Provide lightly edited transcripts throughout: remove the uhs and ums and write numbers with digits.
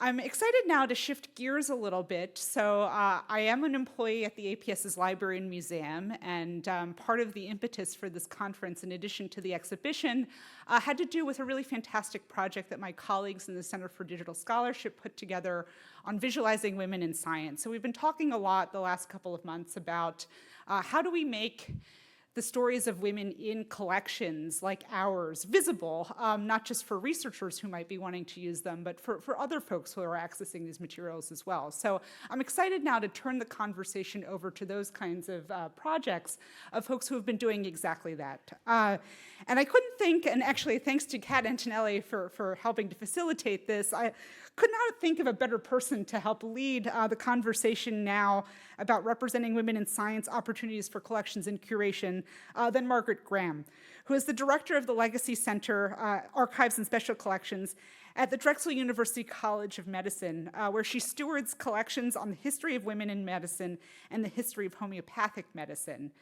I'm excited now to shift gears a little bit. So I am an employee at the APS's Librarian Museum, and part of the impetus for this conference, in addition to the exhibition, had to do with a really fantastic project that my colleagues in the Center for Digital Scholarship put together on visualizing women in science. So we've been talking a lot the last couple of months about how do we make the stories of women in collections like ours visible, not just for researchers who might be wanting to use them, but for other folks who are accessing these materials as well. So I'm excited now to turn the conversation over to those kinds of projects of folks who have been doing exactly that. And I couldn't think, and actually thanks to Kat Antonelli for helping to facilitate this, I could not think of a better person to help lead the conversation now about representing women in science opportunities for collections and curation than Margaret Graham, who is the director of the Legacy Center, Archives and Special Collections at the Drexel University College of Medicine, where she stewards collections on the history of women in medicine and the history of homeopathic medicine.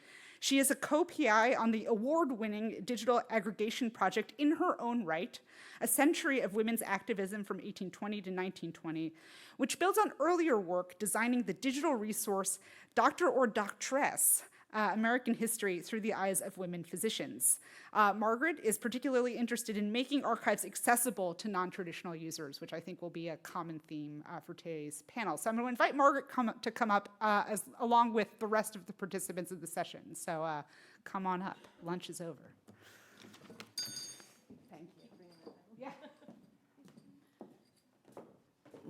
She is a co-PI on the award-winning digital aggregation project In Her Own Right, A Century of Women's Activism from 1820 to 1920, which builds on earlier work designing the digital resource Doctor or Doctress, American History Through the Eyes of Women Physicians. Margaret is particularly interested in making archives accessible to non-traditional users, which I think will be a common theme for today's panel. So I'm going to invite Margaret to come up along with the rest of the participants of the session. So come on up. Lunch is over. Thank you. Yeah.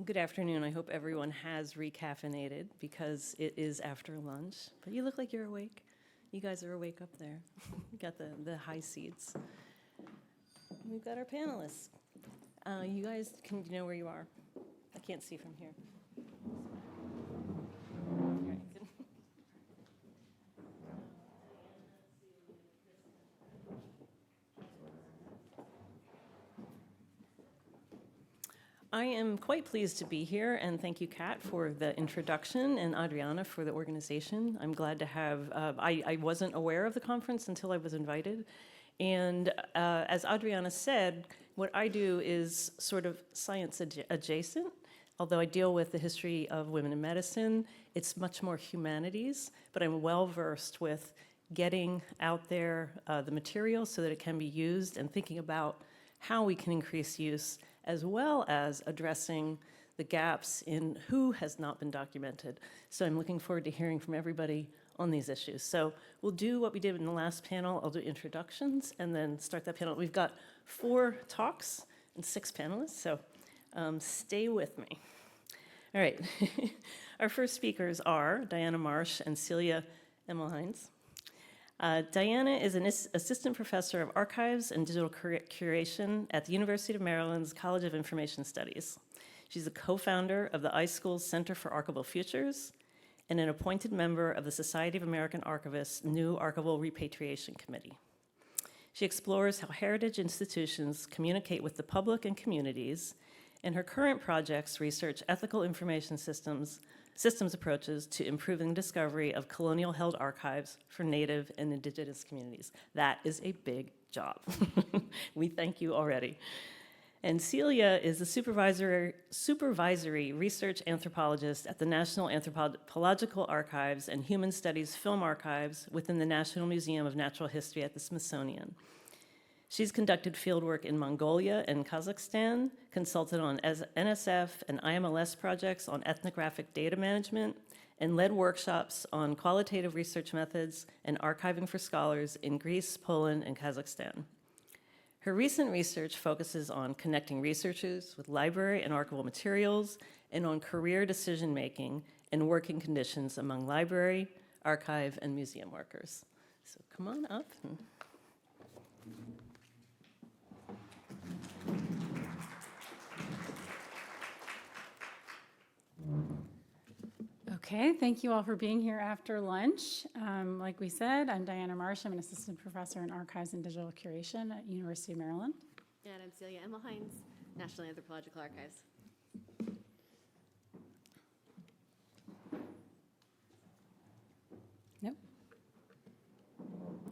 Good afternoon. I hope everyone has recaffeinated because it is after lunch. But you look like you're awake. You guys are awake up there. You got the high seats. We've got our panelists. You guys, can you know where you are? I can't see from here. I am quite pleased to be here, and thank you, Kat, for the introduction, and Adriana for the organization. I'm glad to have, I wasn't aware of the conference until I was invited, and as Adriana said, what I do is sort of science adjacent. Although I deal with the history of women in medicine, it's much more humanities, but I'm well-versed with getting out there the material so that it can be used and thinking about how we can increase use, as well as addressing the gaps in who has not been documented. So I'm looking forward to hearing from everybody on these issues. So we'll do what we did in the last panel. I'll do introductions and then start that panel. We've got 4 talks and 6 panelists, so stay with me. All right, our first speakers are Diana Marsh and Celia Emmelhainz. Diana is an assistant professor of archives and digital curation at the University of Maryland's College of Information Studies. She's a co-founder of the iSchool's Center for Archival Futures and an appointed member of the Society of American Archivists' new Archival Repatriation Committee. She explores how heritage institutions communicate with the public and communities, and her current projects research ethical information systems approaches to improving discovery of colonial-held archives for Native and Indigenous communities. That is a big job. We thank you already. And Celia is a supervisory research anthropologist at the National Anthropological Archives and Human Studies Film Archives within the National Museum of Natural History at the Smithsonian. She's conducted fieldwork in Mongolia and Kazakhstan, consulted on NSF and IMLS projects on ethnographic data management, and led workshops on qualitative research methods and archiving for scholars in Greece, Poland, and Kazakhstan. Her recent research focuses on connecting researchers with library and archival materials and on career decision-making and working conditions among library, archive, and museum workers. So come on up. Okay, thank you all for being here after lunch. Like we said, I'm Diana Marsh. I'm an assistant professor in archives and digital curation at University of Maryland. And I'm Celia Emmelhainz, National Anthropological Archives. Nope.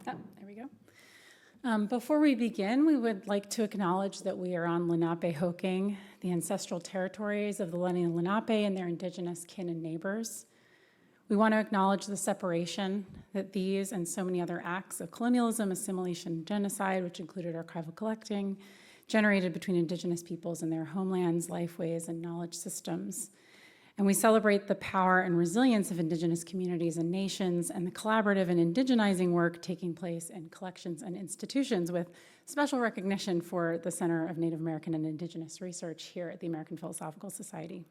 Oh, there we go. Before we begin, we would like to acknowledge that we are on Lenape-Hoking the ancestral territories of the Lenni and Lenape and their indigenous kin and neighbors. We want to acknowledge the separation that these and so many other acts of colonialism, assimilation, and genocide, which included archival collecting, generated between indigenous peoples and their homelands, lifeways, and knowledge systems. And we celebrate the power and resilience of indigenous communities and nations and the collaborative and indigenizing work taking place in collections and institutions, with special recognition for the Center of Native American and Indigenous Research here at the American Philosophical Society.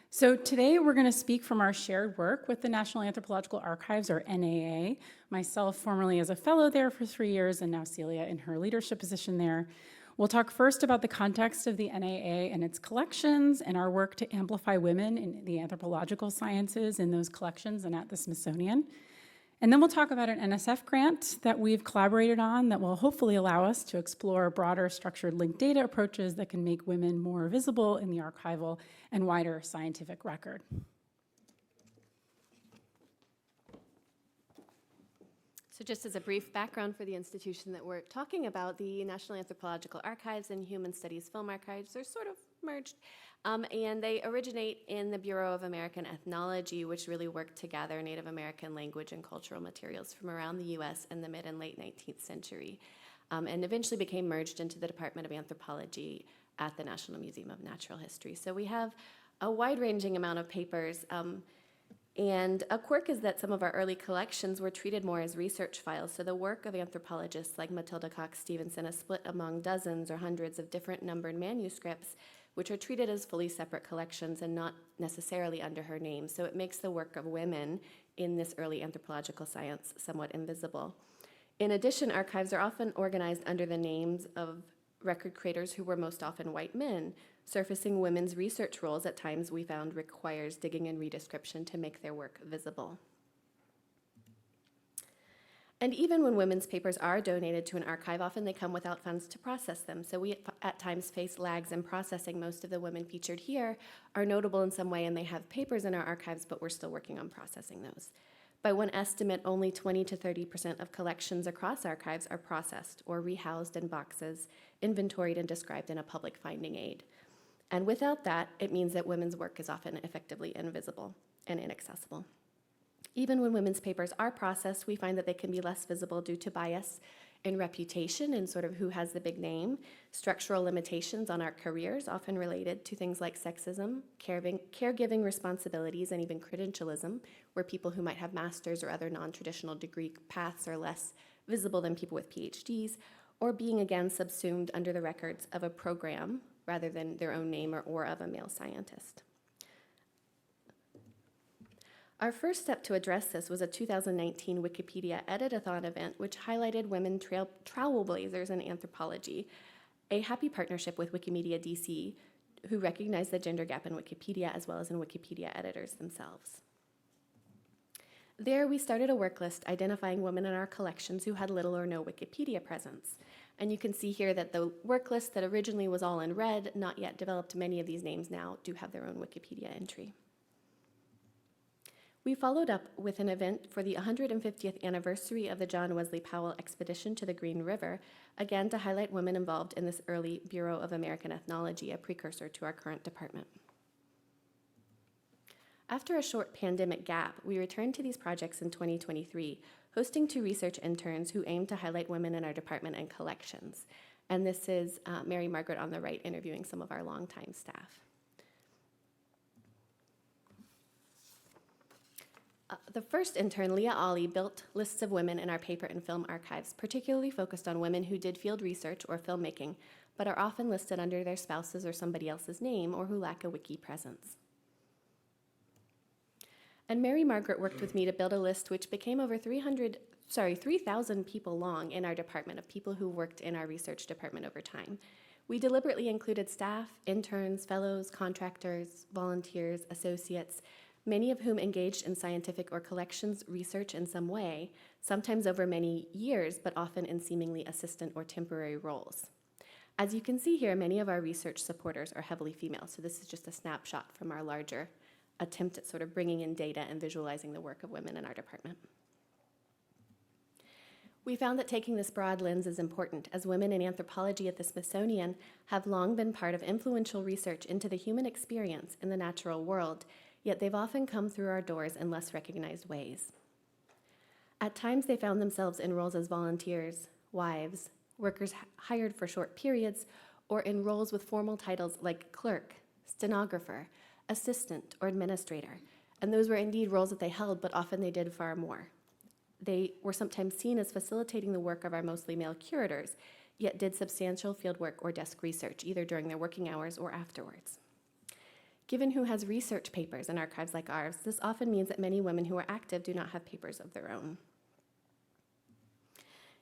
So today we're going to speak from our shared work with the National Anthropological Archives, or NAA, myself formerly as a fellow there for 3 years, and now Celia in her leadership position there. We'll talk first about the context of the NAA and its collections and our work to amplify women in the anthropological sciences in those collections and at the Smithsonian. And then we'll talk about an NSF grant that we've collaborated on that will hopefully allow us to explore broader structured linked data approaches that can make women more visible in the archival and wider scientific record. So just as a brief background for the institution that we're talking about, the National Anthropological Archives and Human Studies Film Archives are sort of merged. And they originate in the Bureau of American Ethnology, which really worked to gather Native American language and cultural materials from around the US in the mid and late 19th century, and eventually became merged into the Department of Anthropology at the National Museum of Natural History. So we have a wide-ranging amount of papers. And a quirk is that some of our early collections were treated more as research files. So the work of anthropologists like Matilda Cox Stevenson is split among dozens or hundreds of different numbered manuscripts, which are treated as fully separate collections and not necessarily under her name. So it makes the work of women in this early anthropological science somewhat invisible. In addition, archives are often organized under the names of record creators who were most often white men. Surfacing women's research roles at times we found requires digging and redescription to make their work visible. And even when women's papers are donated to an archive, often they come without funds to process them. So we at times face lags in processing. Most of the women featured here are notable in some way and they have papers in our archives, but we're still working on processing those. By one estimate, only 20 to 30% of collections across archives are processed or rehoused in boxes, inventoried and described in a public finding aid. And without that, it means that women's work is often effectively invisible and inaccessible. Even when women's papers are processed, we find that they can be less visible due to bias in reputation and sort of who has the big name, structural limitations on our careers, often related to things like sexism, caregiving responsibilities, and even credentialism, where people who might have masters or other non-traditional degree paths are less visible than people with PhDs, or being again subsumed under the records of a program rather than their own name or of a male scientist. Our first step to address this was a 2019 Wikipedia Edit-a-thon event, which highlighted women trailblazers in anthropology, a happy partnership with Wikimedia DC, who recognized the gender gap in Wikipedia as well as in Wikipedia editors themselves. There, we started a work list identifying women in our collections who had little or no Wikipedia presence. And you can see here that the work list that originally was all in red, not yet developed, many of these names now do have their own Wikipedia entry. We followed up with an event for the 150th anniversary of the John Wesley Powell expedition to the Green River, again to highlight women involved in this early Bureau of American Ethnology, a precursor to our current department. After a short pandemic gap, we returned to these projects in 2023, hosting 2 research interns who aim to highlight women in our department and collections. And this is Mary Margaret on the right interviewing some of our longtime staff. The first intern, Leah Ali, built lists of women in our paper and film archives, particularly focused on women who did field research or filmmaking, but are often listed under their spouse's or somebody else's name or who lack a wiki presence. And Mary Margaret worked with me to build a list which became over 3,000 people long in our department of people who worked in our research department over time. We deliberately included staff, interns, fellows, contractors, volunteers, associates, many of whom engaged in scientific or collections research in some way, sometimes over many years, but often in seemingly assistant or temporary roles. As you can see here, many of our research supporters are heavily female, so this is just a snapshot from our larger attempt at sort of bringing in data and visualizing the work of women in our department. We found that taking this broad lens is important, as women in anthropology at the Smithsonian have long been part of influential research into the human experience in the natural world, yet they've often come through our doors in less recognized ways. At times, they found themselves in roles as volunteers, wives, workers hired for short periods, or in roles with formal titles like clerk, stenographer, assistant, or administrator. And those were indeed roles that they held, but often they did far more. They were sometimes seen as facilitating the work of our mostly male curators, yet did substantial fieldwork or desk research, either during their working hours or afterwards. Given who has research papers in archives like ours, this often means that many women who are active do not have papers of their own.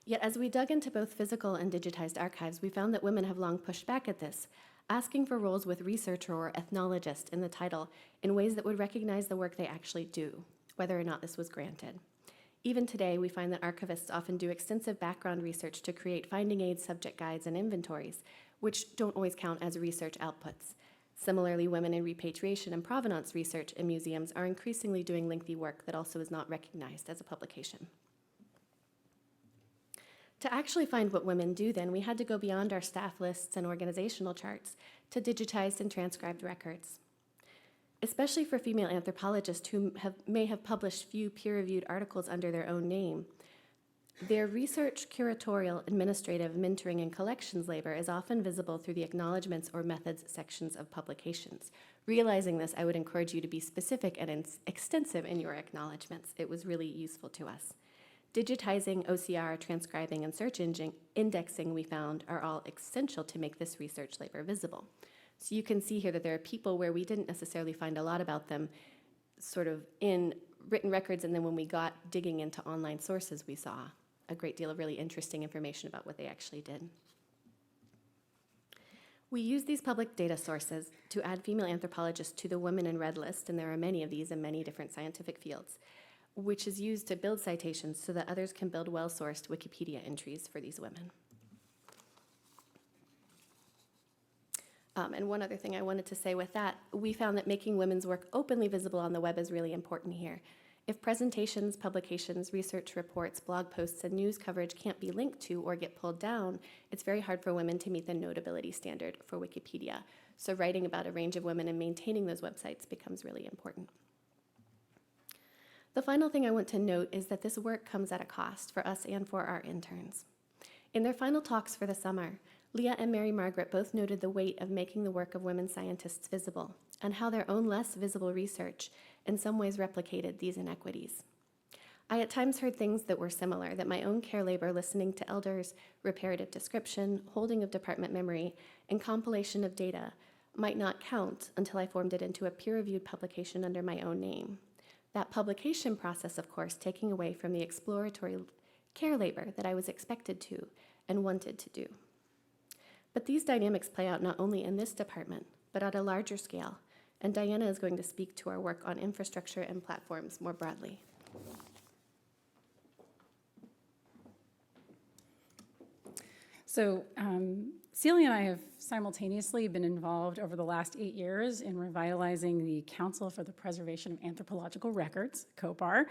Yet as we dug into both physical and digitized archives, we found that women have long pushed back at this, asking for roles with researcher or ethnologist in the title in ways that would recognize the work they actually do, whether or not this was granted. Even today, we find that archivists often do extensive background research to create finding aids, subject guides, and inventories, which don't always count as research outputs. Similarly, women in repatriation and provenance research in museums are increasingly doing lengthy work that also is not recognized as a publication. To actually find what women do then, we had to go beyond our staff lists and organizational charts to digitized and transcribed records. Especially for female anthropologists who may have published few peer-reviewed articles under their own name, their research, curatorial, administrative, mentoring, and collections labor is often visible through the acknowledgments or methods sections of publications. Realizing this, I would encourage you to be specific and extensive in your acknowledgments. It was really useful to us. Digitizing, OCR, transcribing, and search engine indexing, we found, are all essential to make this research labor visible. So you can see here that there are people where we didn't necessarily find a lot about them sort of in written records, and then when we got digging into online sources, we saw a great deal of really interesting information about what they actually did. We use these public data sources to add female anthropologists to the Women in Red list, and there are many of these in many different scientific fields, which is used to build citations so that others can build well-sourced Wikipedia entries for these women. And one other thing I wanted to say with that, we found that making women's work openly visible on the web is really important here. If presentations, publications, research reports, blog posts, and news coverage can't be linked to or get pulled down, it's very hard for women to meet the notability standard for Wikipedia. So writing about a range of women and maintaining those websites becomes really important. The final thing I want to note is that this work comes at a cost for us and for our interns. In their final talks for the summer, Leah and Mary Margaret both noted the weight of making the work of women scientists visible and how their own less visible research in some ways replicated these inequities. I at times heard things that were similar, that my own care labor listening to elders, reparative description, holding of department memory, and compilation of data might not count until I formed it into a peer-reviewed publication under my own name. That publication process, of course, taking away from the exploratory care labor that I was expected to and wanted to do. But these dynamics play out not only in this department, but at a larger scale, and Diana is going to speak to our work on infrastructure and platforms more broadly. So Celia and I have simultaneously been involved over the last 8 years in revitalizing the Council for the Preservation of Anthropological Records, COPAR,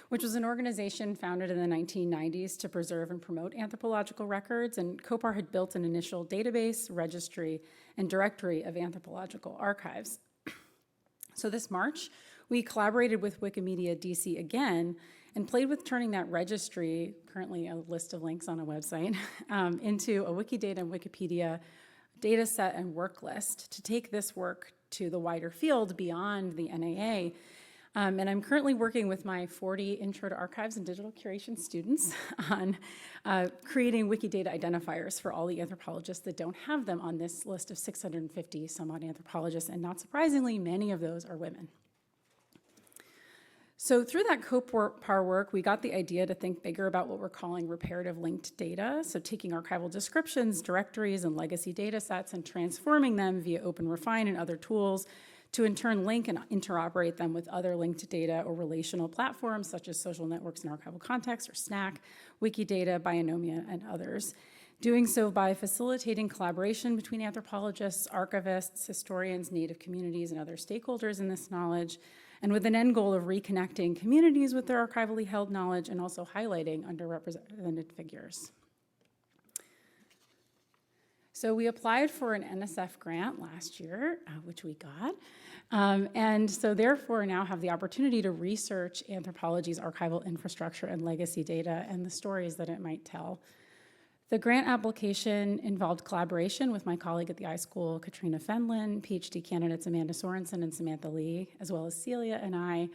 which was an organization founded in the 1990s to preserve and promote anthropological records, and COPAR had built an initial database, registry, and directory of anthropological archives. So this March, we collaborated with Wikimedia DC again and played with turning that registry, currently a list of links on a website, into a Wikidata and Wikipedia data set and work list to take this work to the wider field beyond the NAA. And I'm currently working with my 40 Intro to Archives and Digital Curation students on creating Wikidata identifiers for all the anthropologists that don't have them on this list of 650 some odd anthropologists, and not surprisingly, many of those are women. So through that COPAR work, we got the idea to think bigger about what we're calling reparative linked data. So taking archival descriptions, directories, and legacy data sets and transforming them via OpenRefine and other tools to in turn link and interoperate them with other linked data or relational platforms such as Social Networks and Archival Context or SNAC, Wikidata, Bionomia, and others. Doing so by facilitating collaboration between anthropologists, archivists, historians, Native communities, and other stakeholders in this knowledge, and with an end goal of reconnecting communities with their archivally held knowledge and also highlighting underrepresented figures. So we applied for an NSF grant last year, which we got, and so therefore now have the opportunity to research anthropology's archival infrastructure and legacy data and the stories that it might tell. The grant application involved collaboration with my colleague at the iSchool, Katrina Fenlon, PhD candidates Amanda Sorensen and Samantha Lee, as well as Celia and I,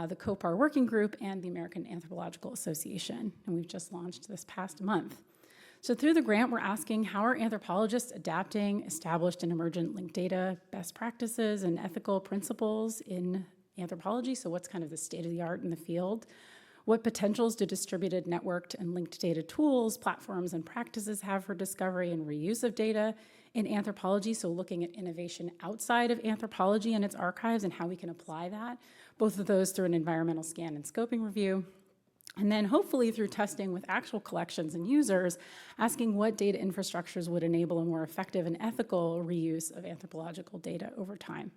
the COPAR Working Group, and the American Anthropological Association, and we've just launched this past month. So through the grant, we're asking how are anthropologists adapting established and emergent linked data, best practices, and ethical principles in anthropology? So what's kind of the state of the art in the field? What potentials do distributed, networked, and linked data tools, platforms, and practices have for discovery and reuse of data in anthropology? So looking at innovation outside of anthropology and its archives and how we can apply that, both of those through an environmental scan and scoping review. And then hopefully through testing with actual collections and users, asking what data infrastructures would enable a more effective and ethical reuse of anthropological data over time.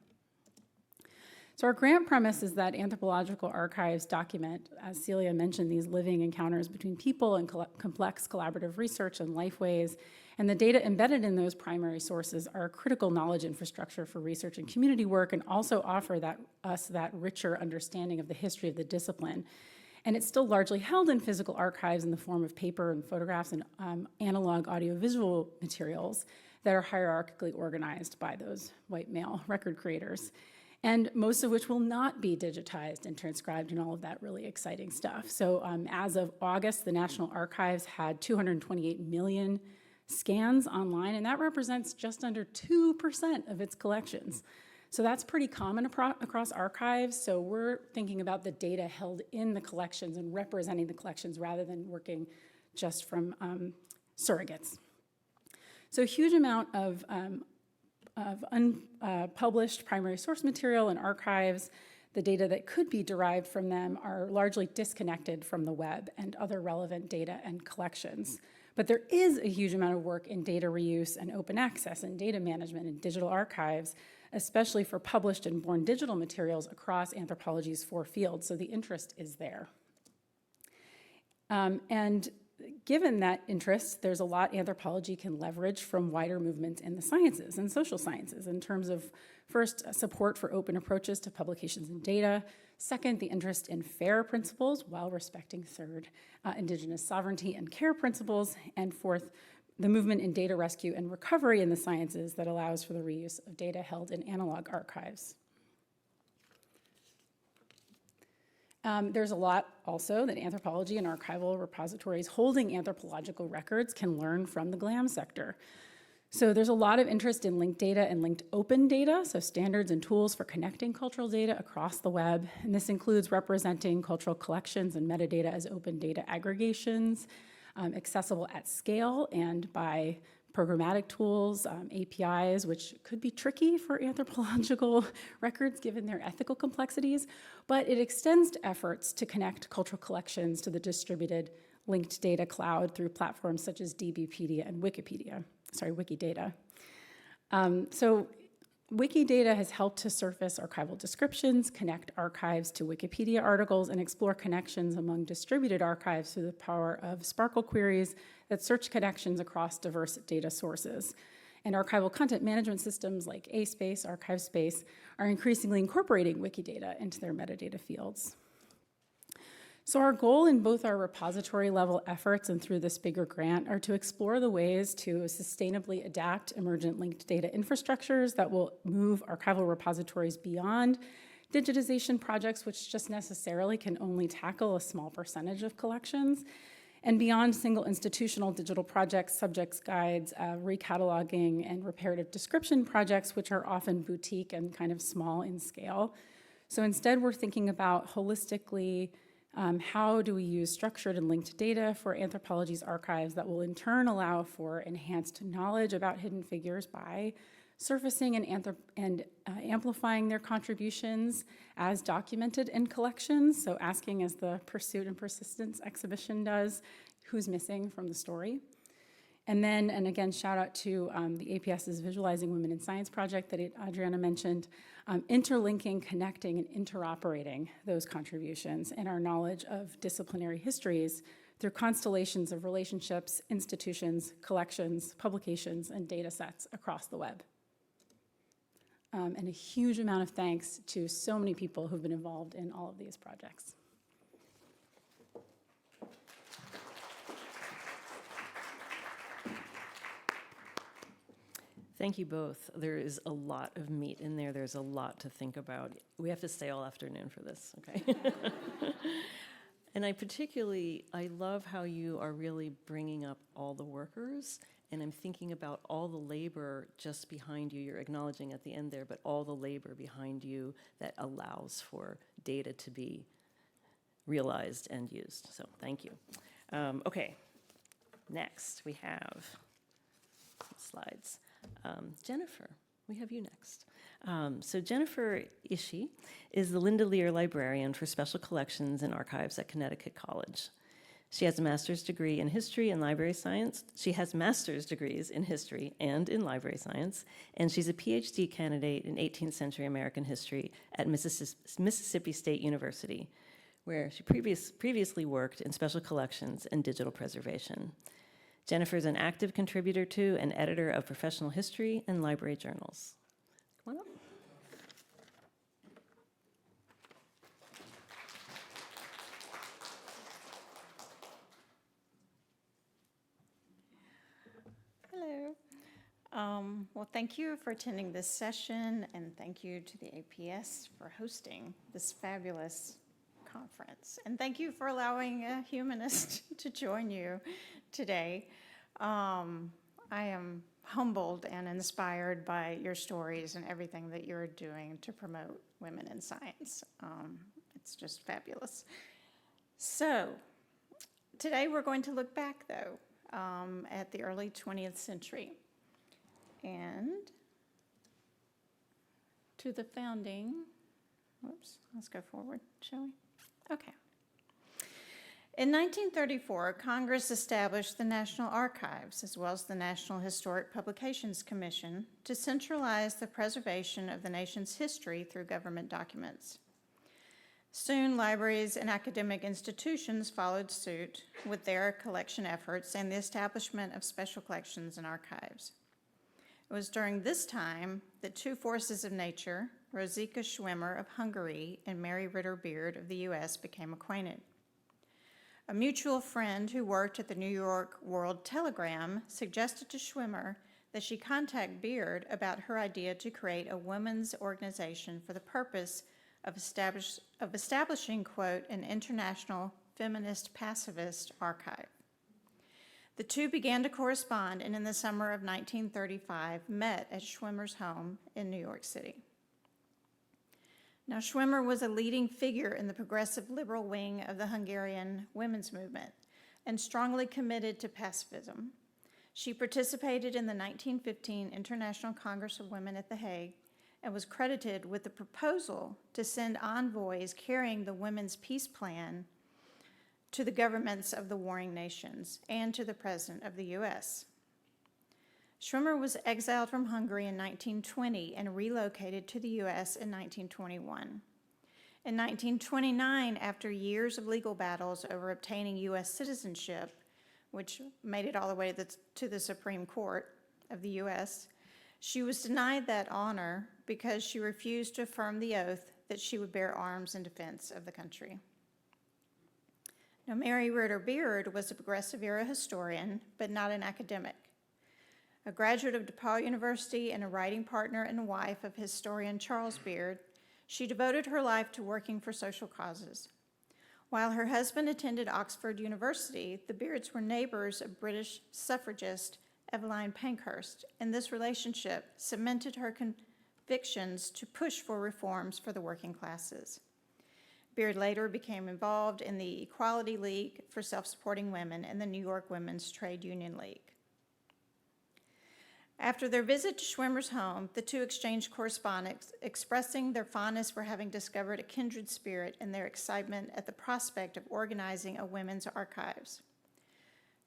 So our grant premise is that anthropological archives document, as Celia mentioned, these living encounters between people and complex collaborative research and lifeways, and the data embedded in those primary sources are a critical knowledge infrastructure for research and community work, and also offer us that richer understanding of the history of the discipline. And it's still largely held in physical archives in the form of paper and photographs and analog audiovisual materials that are hierarchically organized by those white male record creators, and most of which will not be digitized and transcribed and all of that really exciting stuff. So as of August, the National Archives had 228 million scans online, and that represents just under 2% of its collections. So that's pretty common across archives. So we're thinking about the data held in the collections and representing the collections rather than working just from surrogates. So a huge amount of unpublished primary source material and archives, the data that could be derived from them are largely disconnected from the web and other relevant data and collections. But there is a huge amount of work in data reuse and open access and data management in digital archives, especially for published and born digital materials across anthropology's 4 fields, so the interest is there. And given that interest, there's a lot anthropology can leverage from wider movements in the sciences and social sciences in terms of, first, support for open approaches to publications and data, second, the interest in FAIR principles while respecting, third, Indigenous sovereignty and care principles, and fourth, the movement in data rescue and recovery in the sciences that allows for the reuse of data held in analog archives. There's a lot also that anthropology and archival repositories holding anthropological records can learn from the GLAM sector. So there's a lot of interest in linked data and linked open data, so standards and tools for connecting cultural data across the web. And this includes representing cultural collections and metadata as open data aggregations, accessible at scale and by programmatic tools, APIs, which could be tricky for anthropological records given their ethical complexities, but it extends to efforts to connect cultural collections to the distributed linked data cloud through platforms such as DBpedia and Wikidata. So Wikidata has helped to surface archival descriptions, connect archives to Wikipedia articles, and explore connections among distributed archives through the power of Sparkle queries that search connections across diverse data sources. And archival content management systems like ASpace, ArchiveSpace, are increasingly incorporating Wikidata into their metadata fields. So our goal in both our repository level efforts and through this bigger grant are to explore the ways to sustainably adapt emergent linked data infrastructures that will move archival repositories beyond digitization projects, which just necessarily can only tackle a small percentage of collections, and beyond single institutional digital projects, subjects guides, recataloging, and reparative description projects, which are often boutique and kind of small in scale. So instead, we're thinking about holistically how do we use structured and linked data for anthropology's archives that will in turn allow for enhanced knowledge about hidden figures by surfacing and amplifying their contributions as documented in collections, so asking, as the Pursuit and Persistence exhibition does, who's missing from the story. And then, and again, shout out to the APS's Visualizing Women in Science project that Adriana mentioned, interlinking, connecting, and interoperating those contributions and our knowledge of disciplinary histories through constellations of relationships, institutions, collections, publications, and data sets across the web. And a huge amount of thanks to so many people who've been involved in all of these projects. Thank you both. There is a lot of meat in there. There's a lot to think about. We have to stay all afternoon for this, okay? And I love how you are really bringing up all the workers, and I'm thinking about all the labor just behind you. You're acknowledging at the end there, but all the labor behind you that allows for data to be realized and used. So thank you. Okay, next we have some slides. Jenifer, we have you next. So Jenifer Ishee is the Linda Lear Librarian for Special Collections and Archives at Connecticut College. She has a master's degree in history and library science. She has master's degrees in history and in library science, and she's a PhD candidate in 18th century American history at Mississippi State University, where she previously worked in special collections and digital preservation. Jenifer is an active contributor to and editor of professional history and library journals. Come on up. Hello. Well, thank you for attending this session, and thank you to the APS for hosting this fabulous conference. And thank you for allowing a humanist to join you today. I am humbled and inspired by your stories and everything that you're doing to promote women in science. It's just fabulous. So today we're going to look back, though, at the early 20th century and to the founding. Whoops, let's go forward, shall we? Okay. In 1934, Congress established the National Archives, as well as the National Historic Publications Commission, to centralize the preservation of the nation's history through government documents. Soon, libraries and academic institutions followed suit with their collection efforts and the establishment of special collections and archives. It was during this time that two forces of nature, Rosika Schwimmer of Hungary and Mary Ritter Beard of the U.S., became acquainted. A mutual friend who worked at the New York World Telegram suggested to Schwimmer that she contact Beard about her idea to create a women's organization for the purpose of establishing, quote, an international feminist pacifist archive. The two began to correspond and in the summer of 1935 met at Schwimmer's home in New York City. Now, Schwimmer was a leading figure in the progressive liberal wing of the Hungarian women's movement and strongly committed to pacifism. She participated in the 1915 International Congress of Women at The Hague and was credited with the proposal to send envoys carrying the women's peace plan to the governments of the warring nations and to the President of the U.S. Schwimmer was exiled from Hungary in 1920 and relocated to the U.S. in 1921. In 1929, after years of legal battles over obtaining U.S. citizenship, which made it all the way to the Supreme Court of the U.S., she was denied that honor because she refused to affirm the oath that she would bear arms in defense of the country. Now, Mary Ritter Beard was a Progressive Era historian, but not an academic. A graduate of DePaul University and a writing partner and wife of historian Charles Beard, she devoted her life to working for social causes. While her husband attended Oxford University, the Beards were neighbors of British suffragist Evelyn Pankhurst, and this relationship cemented her convictions to push for reforms for the working classes. Beard later became involved in the Equality League for Self-Supporting Women and the New York Women's Trade Union League. After their visit to Schwimmer's home, the two exchanged correspondence, expressing their fondness for having discovered a kindred spirit and their excitement at the prospect of organizing a women's archives.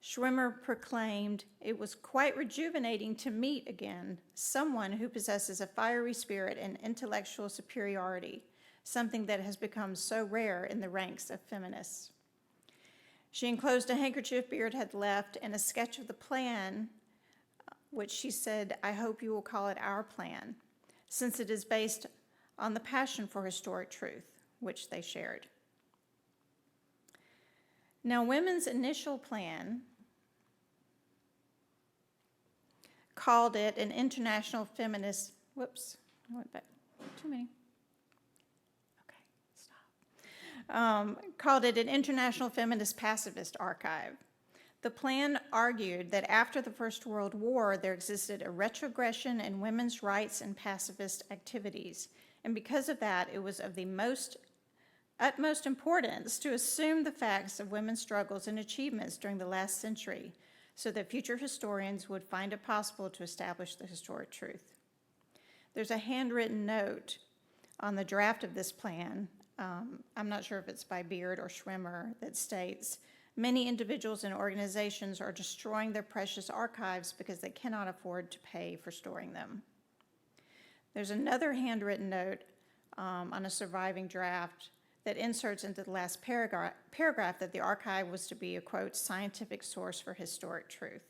Schwimmer proclaimed, "It was quite rejuvenating to meet again someone who possesses a fiery spirit and intellectual superiority, something that has become so rare in the ranks of feminists." She enclosed a handkerchief Beard had left and a sketch of the plan, which she said, "I hope you will call it our plan, since it is based on the passion for historic truth," which they shared. Now, women's initial plan called it an international feminist, whoops, I went back, too many. Okay, stop. Called it an international feminist pacifist archive. The plan argued that after the First World War, there existed a retrogression in women's rights and pacifist activities, and because of that, it was of the utmost importance to assume the facts of women's struggles and achievements during the last century so that future historians would find it possible to establish the historic truth. There's a handwritten note on the draft of this plan, I'm not sure if it's by Beard or Schwimmer, that states, "Many individuals and organizations are destroying their precious archives because they cannot afford to pay for storing them." There's another handwritten note on a surviving draft that inserts into the last paragraph that the archive was to be a, quote, "scientific source for historic truth."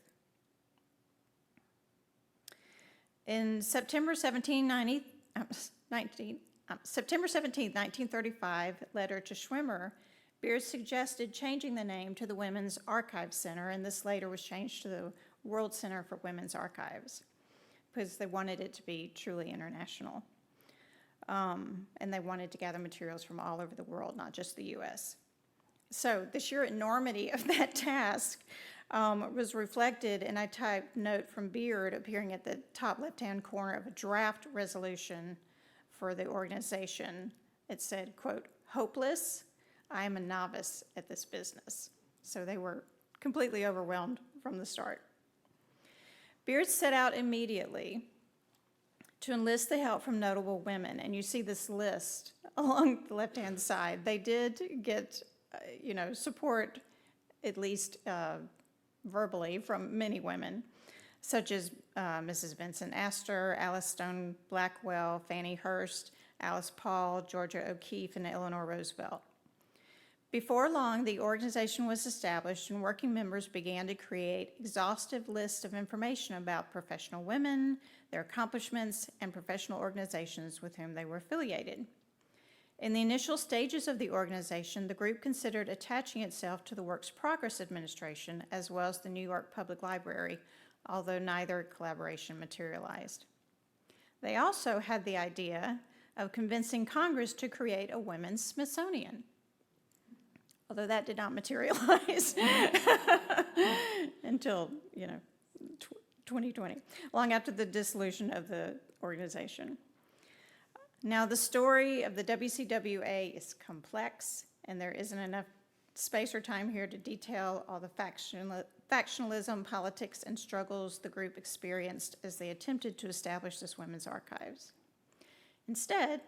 In September 17, 1935, letter to Schwimmer, Beard suggested changing the name to the Women's Archive Center, and this later was changed to the World Center for Women's Archives, because they wanted it to be truly international. And they wanted to gather materials from all over the world, not just the US. So the sheer enormity of that task was reflected, and I typed note from Beard appearing at the top left-hand corner of a draft resolution for the organization. It said, quote, "Hopeless, I am a novice at this business." So they were completely overwhelmed from the start. Beard set out immediately to enlist the help from notable women, and you see this list along the left-hand side. They did get, support, at least verbally, from many women, such as Mrs. Vincent Astor, Alice Stone Blackwell, Fannie Hurst, Alice Paul, Georgia O'Keeffe, and Eleanor Roosevelt. Before long, the organization was established and working members began to create exhaustive lists of information about professional women, their accomplishments, and professional organizations with whom they were affiliated. In the initial stages of the organization, the group considered attaching itself to the Works Progress Administration as well as the New York Public Library, although neither collaboration materialized. They also had the idea of convincing Congress to create a women's Smithsonian, although that did not materialize until, 2020, long after the dissolution of the organization. Now, the story of the WCWA is complex, and there isn't enough space or time here to detail all the factionalism, politics, and struggles the group experienced as they attempted to establish this women's archives. Instead,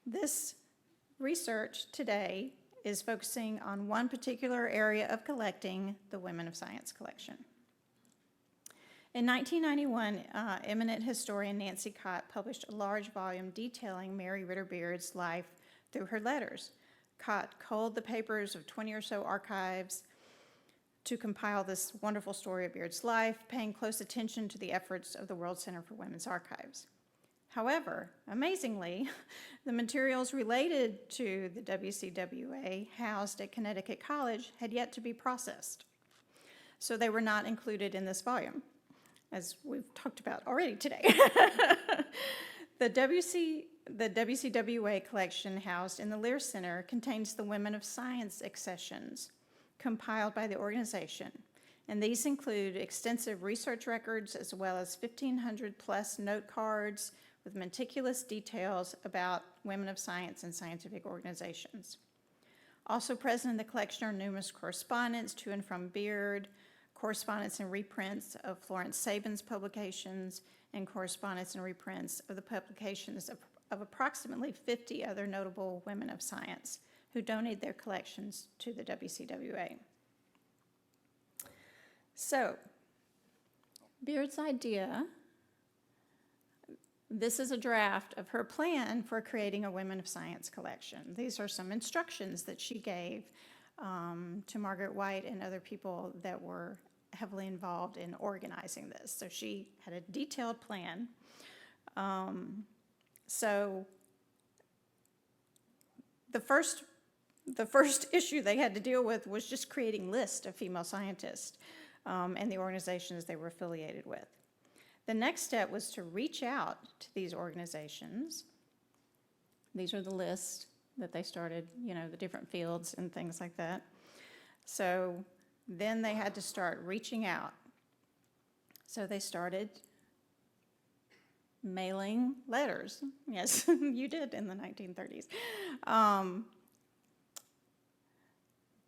this research today is focusing on one particular area of collecting, the Women of Science collection. In 1991, eminent historian Nancy Cott published a large volume detailing Mary Ritter Beard's life through her letters. Cott culled the papers of 20 or so archives to compile this wonderful story of Beard's life, paying close attention to the efforts of the World Center for Women's Archives. However, amazingly, the materials related to the WCWA housed at Connecticut College had yet to be processed, so they were not included in this volume, as we've talked about already today. The WCWA collection housed in the Lear Center contains the Women of Science accessions compiled by the organization, and these include extensive research records as well as 1,500 plus note cards with meticulous details about women of science and scientific organizations. Also present in the collection are numerous correspondence to and from Beard, correspondence and reprints of Florence Sabin's publications, and correspondence and reprints of the publications of approximately 50 other notable women of science who donated their collections to the WCWA. So, Beard's idea, this is a draft of her plan for creating a Women of Science collection. These are some instructions that she gave to Margaret White and other people that were heavily involved in organizing this. So she had a detailed plan. So the first issue they had to deal with was just creating lists of female scientists and the organizations they were affiliated with. The next step was to reach out to these organizations. These are the lists that they started, you know, the different fields and things like that. So then they had to start reaching out. So they started mailing letters. Yes, you did in the 1930s.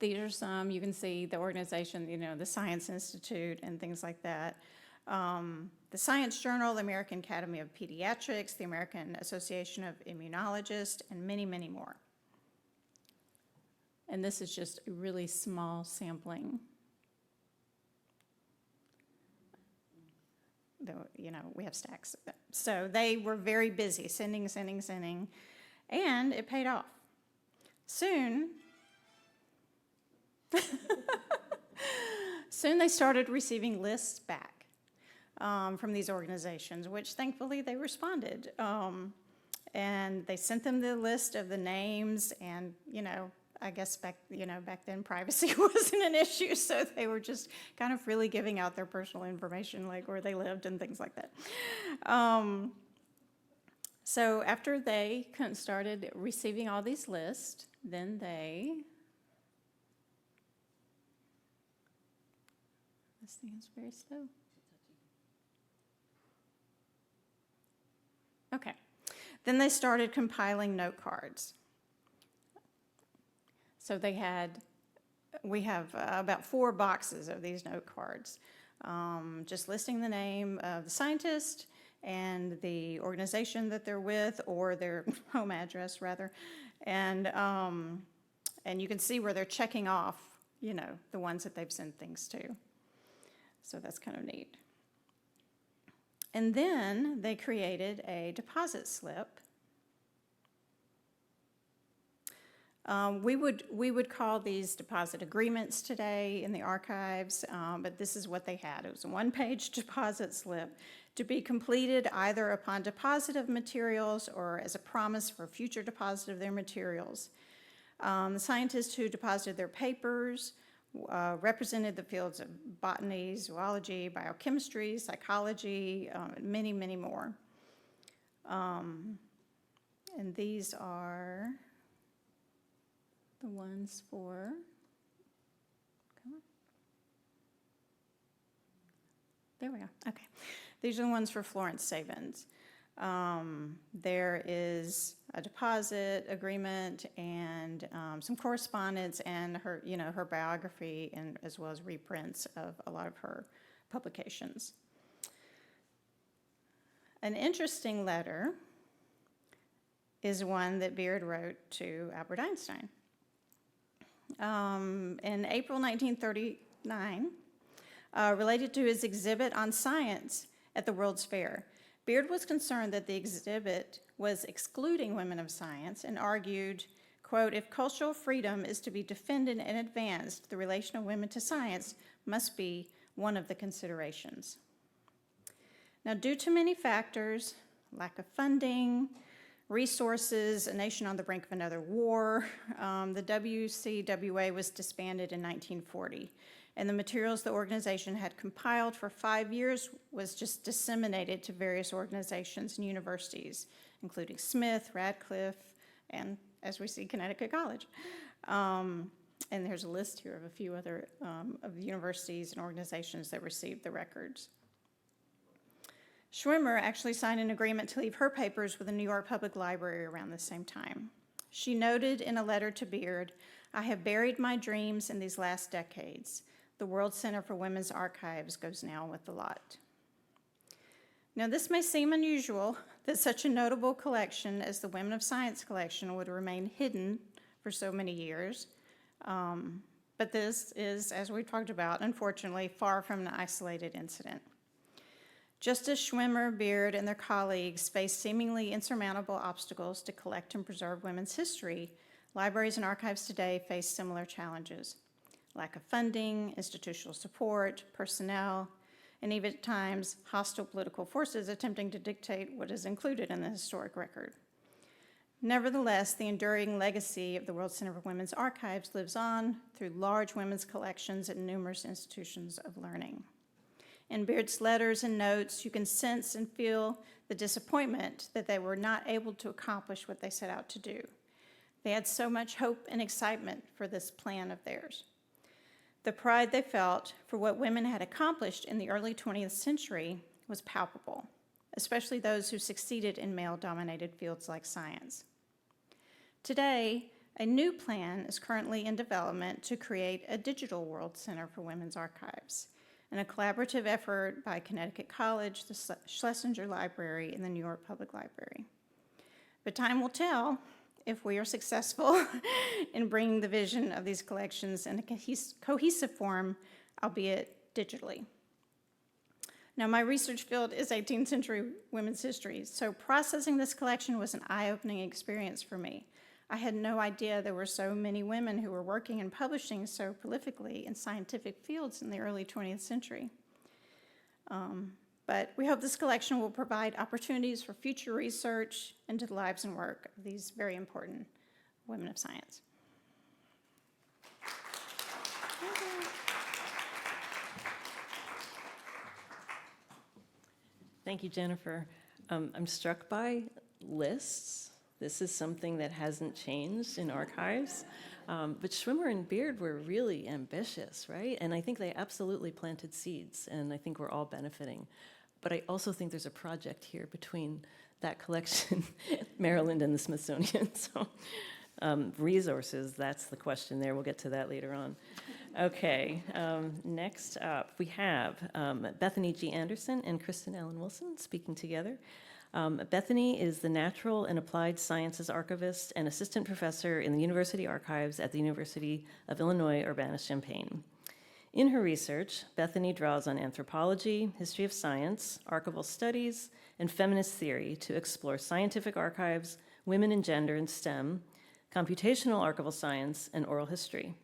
These are some, you can see the organization, you know, the Science Institute and things like that. The Science Journal, the American Academy of Pediatrics, the American Association of Immunologists, and many, many more. And this is just a really small sampling. Though, you know, we have stacks of them. So they were very busy, sending, and it paid off. Soon they started receiving lists back from these organizations, which thankfully they responded. And they sent them the list of the names, and, you know, I guess back then privacy wasn't an issue, so they were just kind of freely giving out their personal information, like where they lived and things like that. So after they started receiving all these lists, then this thing is very slow. Okay. Then they started compiling note cards. So we have about 4 boxes of these note cards, just listing the name of the scientist and the organization that they're with, or their home address rather, and you can see where they're checking off, you know, the ones that they've sent things to. So that's kind of neat. And then they created a deposit slip. We would call these deposit agreements today in the archives, but this is what they had. It was a 1-page deposit slip to be completed either upon deposit of materials or as a promise for future deposit of their materials. The scientists who deposited their papers represented the fields of botany, zoology, biochemistry, psychology, many, many more. And these are the ones for, come on. There we go, okay. These are the ones for Florence Savins. There is a deposit agreement and some correspondence and her, you know, her biography, and as well as reprints of a lot of her publications. An interesting letter is one that Beard wrote to Albert Einstein. In April 1939, related to his exhibit on science at the World's Fair. Beard was concerned that the exhibit was excluding women of science and argued, quote, if cultural freedom is to be defended and advanced, the relation of women to science must be one of the considerations. Now, due to many factors, lack of funding, resources, a nation on the brink of another war, the WCWA was disbanded in 1940. And the materials the organization had compiled for 5 years was just disseminated to various organizations and universities, including Smith, Radcliffe, and, as we see, Connecticut College. And there's a list here of a few other of the universities and organizations that received the records. Schwimmer actually signed an agreement to leave her papers with the New York Public Library around the same time. She noted in a letter to Beard, I have buried my dreams in these last decades. The World Center for Women's Archives goes now with the lot. Now, this may seem unusual that such a notable collection as the Women of Science collection would remain hidden for so many years, But this is, as we talked about, unfortunately, far from an isolated incident. Just as Schwimmer, Beard, and their colleagues faced seemingly insurmountable obstacles to collect and preserve women's history, libraries and archives today face similar challenges. Lack of funding, institutional support, personnel, and even at times hostile political forces attempting to dictate what is included in the historic record. Nevertheless, the enduring legacy of the World Center for Women's Archives lives on through large women's collections at numerous institutions of learning. In Beard's letters and notes, you can sense and feel the disappointment that they were not able to accomplish what they set out to do. They had so much hope and excitement for this plan of theirs. The pride they felt for what women had accomplished in the early 20th century was palpable, especially those who succeeded in male-dominated fields like science. Today, a new plan is currently in development to create a digital World Center for Women's Archives, and a collaborative effort by Connecticut College, the Schlesinger Library, and the New York Public Library. But time will tell if we are successful in bringing the vision of these collections in a cohesive form, albeit digitally. Now, my research field is 18th century women's history, so processing this collection was an eye-opening experience for me. I had no idea there were so many women who were working and publishing so prolifically in scientific fields in the early 20th century. But we hope this collection will provide opportunities for future research into the lives and work of these very important women of science. Thank you, Jenifer. I'm struck by lists. This is something that hasn't changed in archives. But Schwimmer and Beard were really ambitious, right? And I think they absolutely planted seeds, and I think we're all benefiting. But I also think there's a project here between that collection, Maryland, and the Smithsonian. So resources, that's the question there. We'll get to that later on. Okay, next up, we have Bethany G. Anderson and Kristen Ellen Wilson speaking together. Bethany is the Natural and Applied Sciences Archivist and Assistant Professor in the University Archives at the University of Illinois, Urbana-Champaign. In her research, Bethany draws on anthropology, history of science, archival studies, and feminist theory to explore scientific archives, women and gender in STEM, computational archival science, and oral history.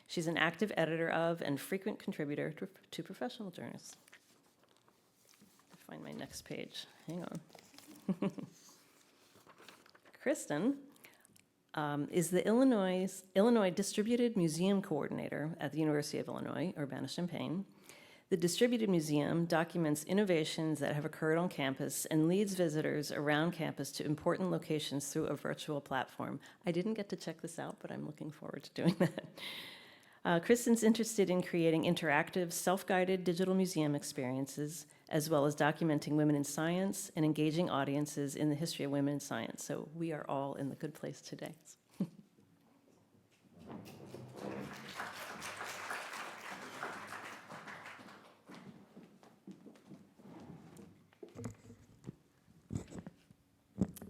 She's an active editor of and frequent contributor to professional journals. I'll find my next page. Hang on. Kristen is the Illinois Distributed Museum Coordinator at the University of Illinois, Urbana-Champaign. The Distributed Museum documents innovations that have occurred on campus and leads visitors around campus to important locations through a virtual platform. I didn't get to check this out, but I'm looking forward to doing that. Kristen's interested in creating interactive, self-guided digital museum experiences, as well as documenting women in science and engaging audiences in the history of women in science. So we are all in the good place today.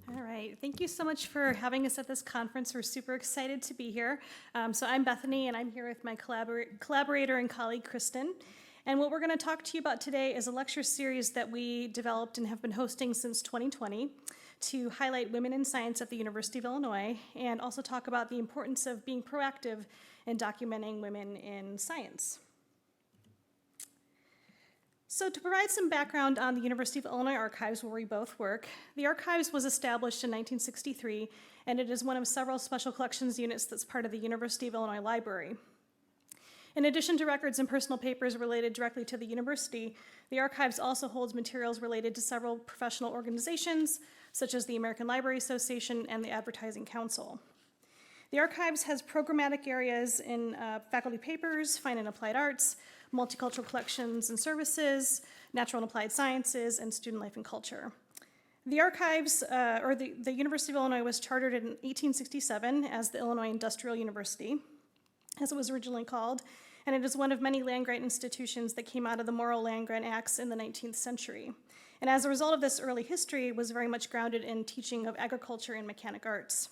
All right, thank you so much for having us at this conference. We're super excited to be here. So I'm Bethany, and I'm here with my collaborator and colleague, Kristen. And what we're going to talk to you about today is a lecture series that we developed and have been hosting since 2020 to highlight women in science at the University of Illinois, and also talk about the importance of being proactive in documenting women in science. So to provide some background on the University of Illinois Archives, where we both work, the Archives was established in 1963, and it is one of several special collections units that's part of the University of Illinois Library. In addition to records and personal papers related directly to the university, the Archives also holds materials related to several professional organizations, such as the American Library Association and the Advertising Council. The Archives has programmatic areas in faculty papers, fine and applied arts, multicultural collections and services, natural and applied sciences, and student life and culture. The Archives, the University of Illinois was chartered in 1867 as the Illinois Industrial University, as it was originally called, and it is one of many land-grant institutions that came out of the Morrill Land-Grant Acts in the 19th century. And as a result of this early history, it was very much grounded in teaching of agriculture and mechanic arts.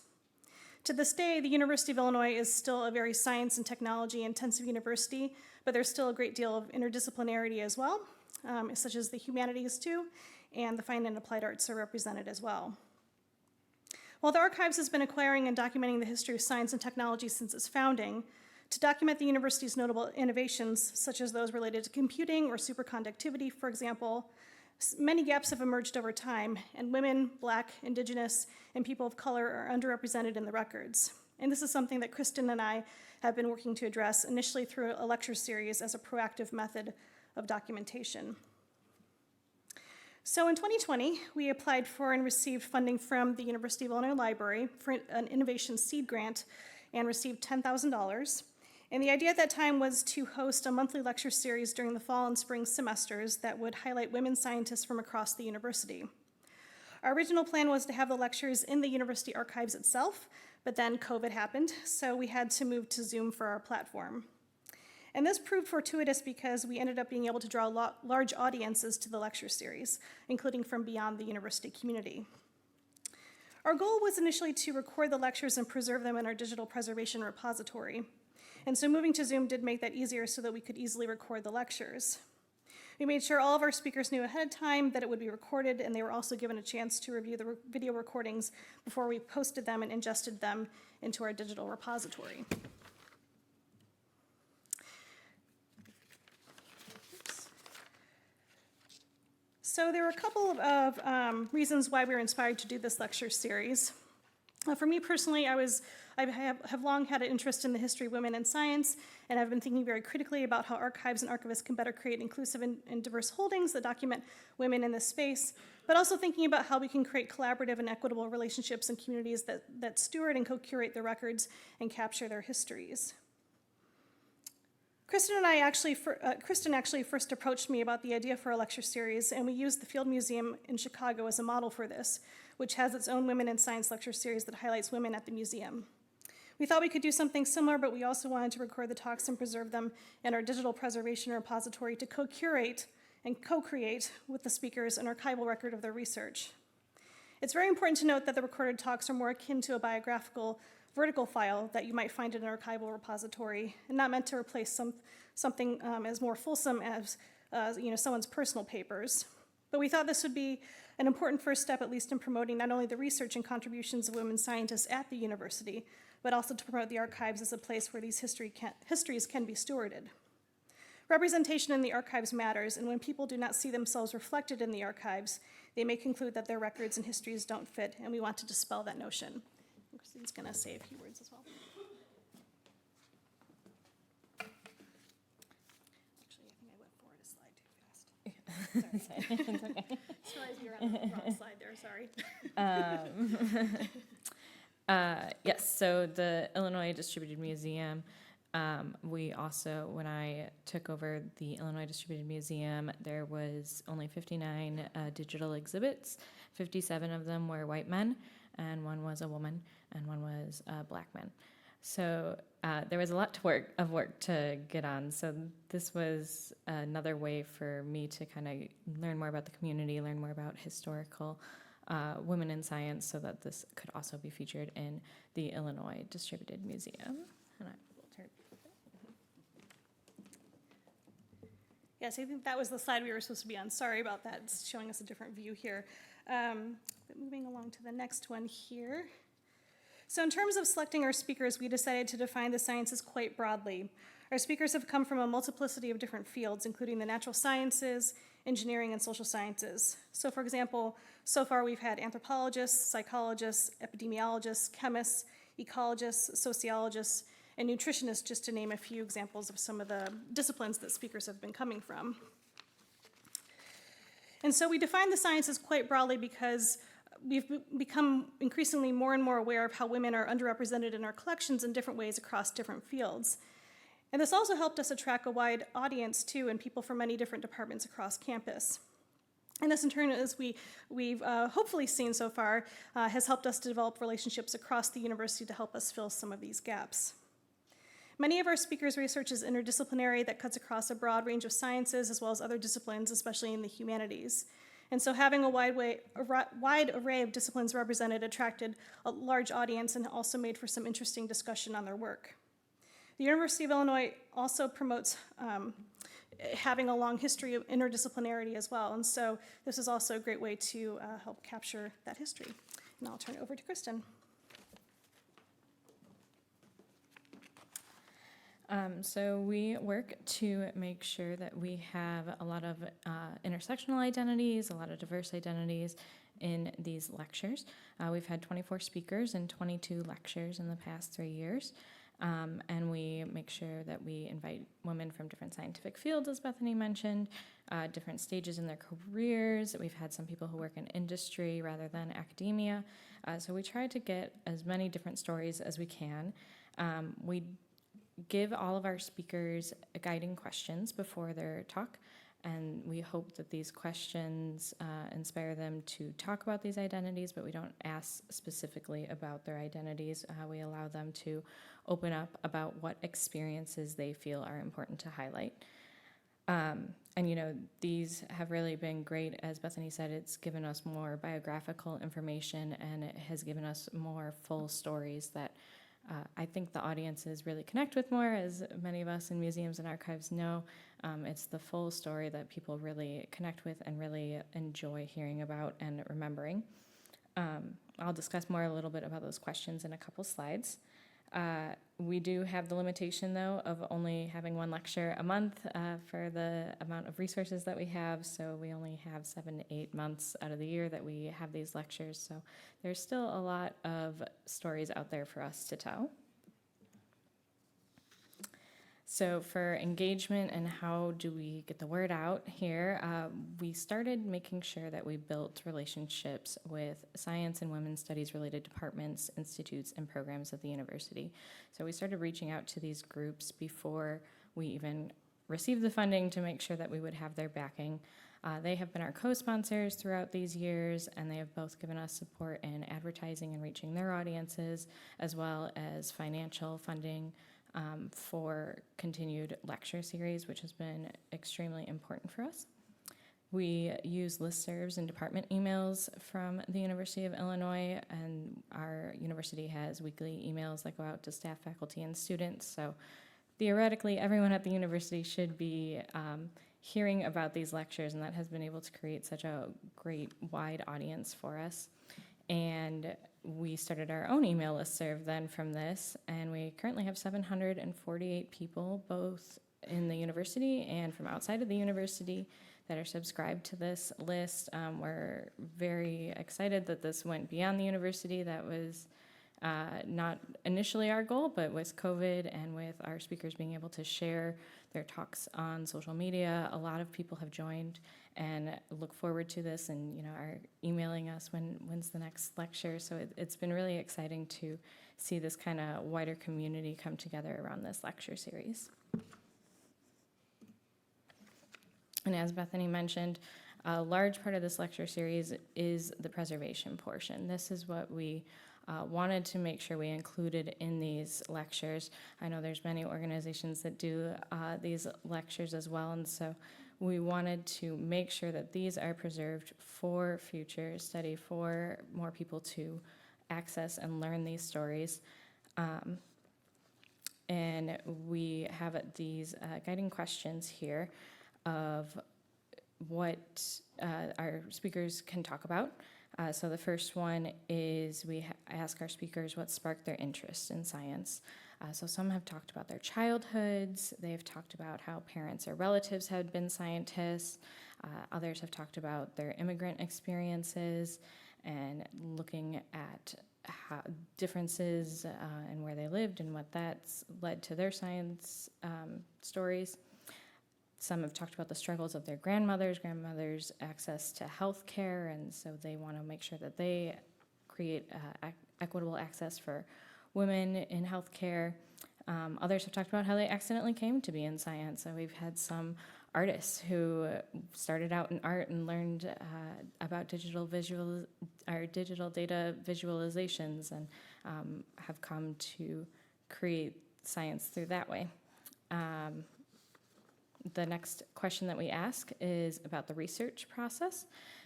To this day, the University of Illinois is still a very science and technology intensive university, but there's still a great deal of interdisciplinarity as well, such as the humanities too, and the fine and applied arts are represented as well. While the Archives has been acquiring and documenting the history of science and technology since its founding, to document the university's notable innovations, such as those related to computing or superconductivity, for example, many gaps have emerged over time, and women, Black, Indigenous, and people of color are underrepresented in the records. And this is something that Kristen and I have been working to address, initially through a lecture series as a proactive method of documentation. So in 2020, we applied for and received funding from the University of Illinois Library for an innovation seed grant and received $10,000. And the idea at that time was to host a monthly lecture series during the fall and spring semesters that would highlight women scientists from across the university. Our original plan was to have the lectures in the university archives itself, but then COVID happened, so we had to move to Zoom for our platform. And this proved fortuitous because we ended up being able to draw large audiences to the lecture series, including from beyond the university community. Our goal was initially to record the lectures and preserve them in our digital preservation repository. And so moving to Zoom did make that easier so that we could easily record the lectures. We made sure all of our speakers knew ahead of time that it would be recorded, and they were also given a chance to review the video recordings before we posted them and ingested them into our digital repository. So there were a couple of reasons why we were inspired to do this lecture series. For me personally, I have long had an interest in the history of women in science, and I've been thinking very critically about how archives and archivists can better create inclusive and diverse holdings that document women in this space, but also thinking about how we can create collaborative and equitable relationships in communities that steward and co-curate the records and capture their histories. Kristen actually first approached me about the idea for a lecture series, and we used the Field Museum in Chicago as a model for this, which has its own Women in Science lecture series that highlights women at the museum. We thought we could do something similar, but we also wanted to record the talks and preserve them in our digital preservation repository to co-curate and co-create with the speakers an archival record of their research. It's very important to note that the recorded talks are more akin to a biographical vertical file that you might find in an archival repository, and not meant to replace something as more fulsome as someone's personal papers. But we thought this would be an important first step, at least in promoting not only the research and contributions of women scientists at the university, but also to promote the archives as a place where these histories can be stewarded. Representation in the archives matters, and when people do not see themselves reflected in the archives, they may conclude that their records and histories don't fit, and we want to dispel that notion. Kristen's going to say a few words as well. Actually, I think I went forward a slide too fast. Sorry. It's okay. Sorry, you're on the wrong slide there, sorry. Yes, so the Illinois Distributed Museum, we also, when I took over the Illinois Distributed Museum, there was only 59 digital exhibits. 57 of them were white men, and one was a woman, and one was a Black man. So there was a lot of work to get on. So this was another way for me to kind of learn more about the community, learn more about historical women in science, so that this could also be featured in the Illinois Distributed Museum. And I will turn. Yes, I think that was the slide we were supposed to be on. Sorry about that. It's showing us a different view here. But moving along to the next one here. So in terms of selecting our speakers, we decided to define the sciences quite broadly. Our speakers have come from a multiplicity of different fields, including the natural sciences, engineering, and social sciences. So for example, so far we've had anthropologists, psychologists, epidemiologists, chemists, ecologists, sociologists, and nutritionists, just to name a few examples of some of the disciplines that speakers have been coming from. And so we define the sciences quite broadly because we've become increasingly more and more aware of how women are underrepresented in our collections in different ways across different fields. And this also helped us attract a wide audience too, and people from many different departments across campus. And this in turn, as we've hopefully seen so far, has helped us to develop relationships across the university to help us fill some of these gaps. Many of our speakers' research is interdisciplinary that cuts across a broad range of sciences as well as other disciplines, especially in the humanities. And so having a wide array of disciplines represented attracted a large audience and also made for some interesting discussion on their work. The University of Illinois also promotes having a long history of interdisciplinarity as well. And so this is also a great way to help capture that history. And I'll turn it over to Kristen. So we work to make sure that we have a lot of intersectional identities, a lot of diverse identities in these lectures. We've had 24 speakers and 22 lectures in the past 3 years. And we make sure that we invite women from different scientific fields, as Bethany mentioned, different stages in their careers. We've had some people who work in industry rather than academia. So we try to get as many different stories as we can. We give all of our speakers guiding questions before their talk, and we hope that these questions inspire them to talk about these identities, but we don't ask specifically about their identities. We allow them to open up about what experiences they feel are important to highlight. And, you know, these have really been great. As Bethany said, it's given us more biographical information, and it has given us more full stories that I think the audiences really connect with more. As many of us in museums and archives know, it's the full story that people really connect with and really enjoy hearing about and remembering. I'll discuss more a little bit about those questions in a couple slides. We do have the limitation, though, of only having one lecture a month for the amount of resources that we have, so we only have 7 to 8 months out of the year that we have these lectures, so there's still a lot of stories out there for us to tell. So for engagement and how do we get the word out here, we started making sure that we built relationships with science and women's studies related departments, institutes, and programs at the university. So we started reaching out to these groups before we even received the funding to make sure that we would have their backing. They have been our co-sponsors throughout these years, and they have both given us support in advertising and reaching their audiences, as well as financial funding for continued lecture series, which has been extremely important for us. We use listservs and department emails from the University of Illinois, and our university has weekly emails that go out to staff, faculty, and students. So theoretically, everyone at the university should be hearing about these lectures, and that has been able to create such a great wide audience for us. And we started our own email listserv then from this, and we currently have 748 people, both in the university and from outside of the university, that are subscribed to this list. We're very excited that this went beyond the university. That was not initially our goal, but with COVID and with our speakers being able to share their talks on social media, a lot of people have joined and look forward to this, and are emailing us when's the next lecture. So it's been really exciting to see this kind of wider community come together around this lecture series. And as Bethany mentioned, a large part of this lecture series is the preservation portion. This is what we wanted to make sure we included in these lectures. I know there's many organizations that do these lectures as well, and so we wanted to make sure that these are preserved for future study, for more people to access and learn these stories. And we have these guiding questions here of what our speakers can talk about. So the first one is we ask our speakers what sparked their interest in science. So some have talked about their childhoods. They've talked about how parents or relatives had been scientists. Others have talked about their immigrant experiences and looking at how differences and where they lived and what that's led to their science stories. Some have talked about the struggles of their grandmothers' access to health care, and so they want to make sure that they create equitable access for women in health care. Others have talked about how they accidentally came to be in science. So we've had some artists who started out in art and learned about digital data visualizations and have come to create science through that way. The next question that we ask is about the research process.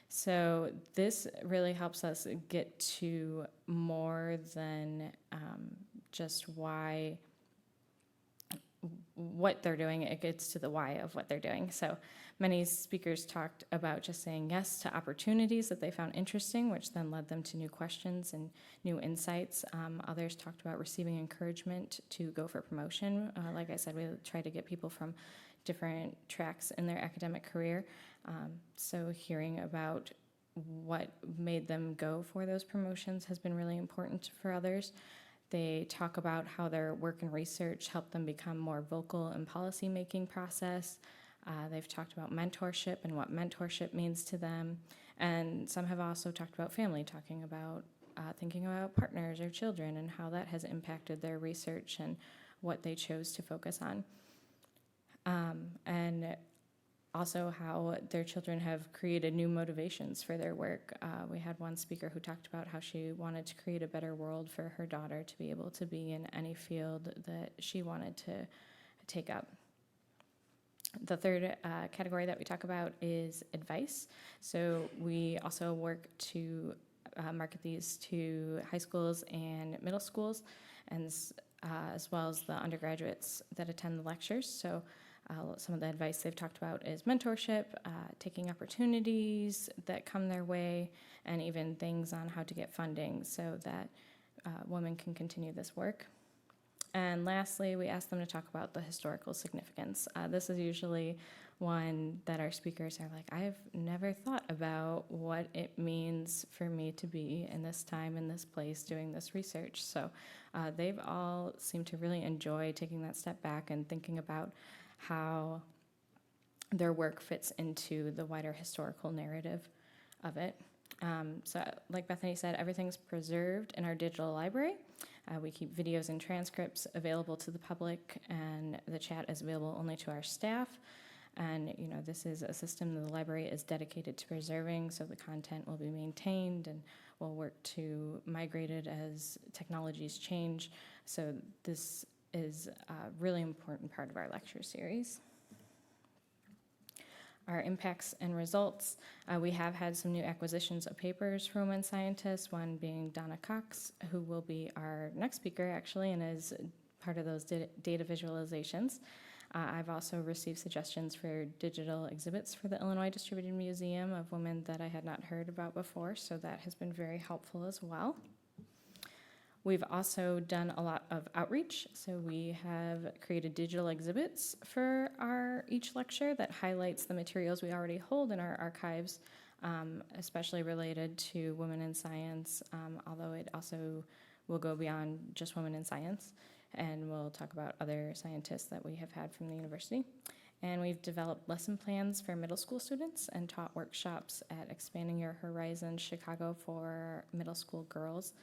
So this really helps us get to more than just what they're doing. It gets to the why of what they're doing. So many speakers talked about just saying yes to opportunities that they found interesting, which then led them to new questions and new insights. Others talked about receiving encouragement to go for promotion. Like I said, we try to get people from different tracks in their academic career. So hearing about what made them go for those promotions has been really important for others. They talk about how their work and research helped them become more vocal in policy-making process. They've talked about mentorship and what mentorship means to them. And some have also talked about family, talking about thinking about partners or children and how that has impacted their research and what they chose to focus on. And also how their children have created new motivations for their work. We had one speaker who talked about how she wanted to create a better world for her daughter to be able to be in any field that she wanted to take up. The third category that we talk about is advice. So we also work to market these to high schools and middle schools, and as well as the undergraduates that attend the lectures. So some of the advice they've talked about is mentorship, taking opportunities that come their way, and even things on how to get funding so that women can continue this work. And lastly, we ask them to talk about the historical significance. This is usually one that our speakers are like, I've never thought about what it means for me to be in this time, in this place, doing this research. So they've all seemed to really enjoy taking that step back and thinking about how their work fits into the wider historical narrative of it. So like Bethany said, everything's preserved in our digital library. We keep videos and transcripts available to the public, and the chat is available only to our staff. And this is a system that the library is dedicated to preserving, so the content will be maintained, and we'll work to migrate it as technologies change. So this is a really important part of our lecture series. Our impacts and results, we have had some new acquisitions of papers from women scientists, one being Donna Cox, who will be our next speaker actually, and is part of those data visualizations. I've also received suggestions for digital exhibits for the Illinois Distributed Museum of women that I had not heard about before, so that has been very helpful as well. We've also done a lot of outreach, so we have created digital exhibits for each lecture that highlights the materials we already hold in our archives, especially related to women in science, although it also will go beyond just women in science, and we'll talk about other scientists that we have had from the university. And we've developed lesson plans for middle school students and taught workshops at Expanding Your Horizons Chicago for middle school girls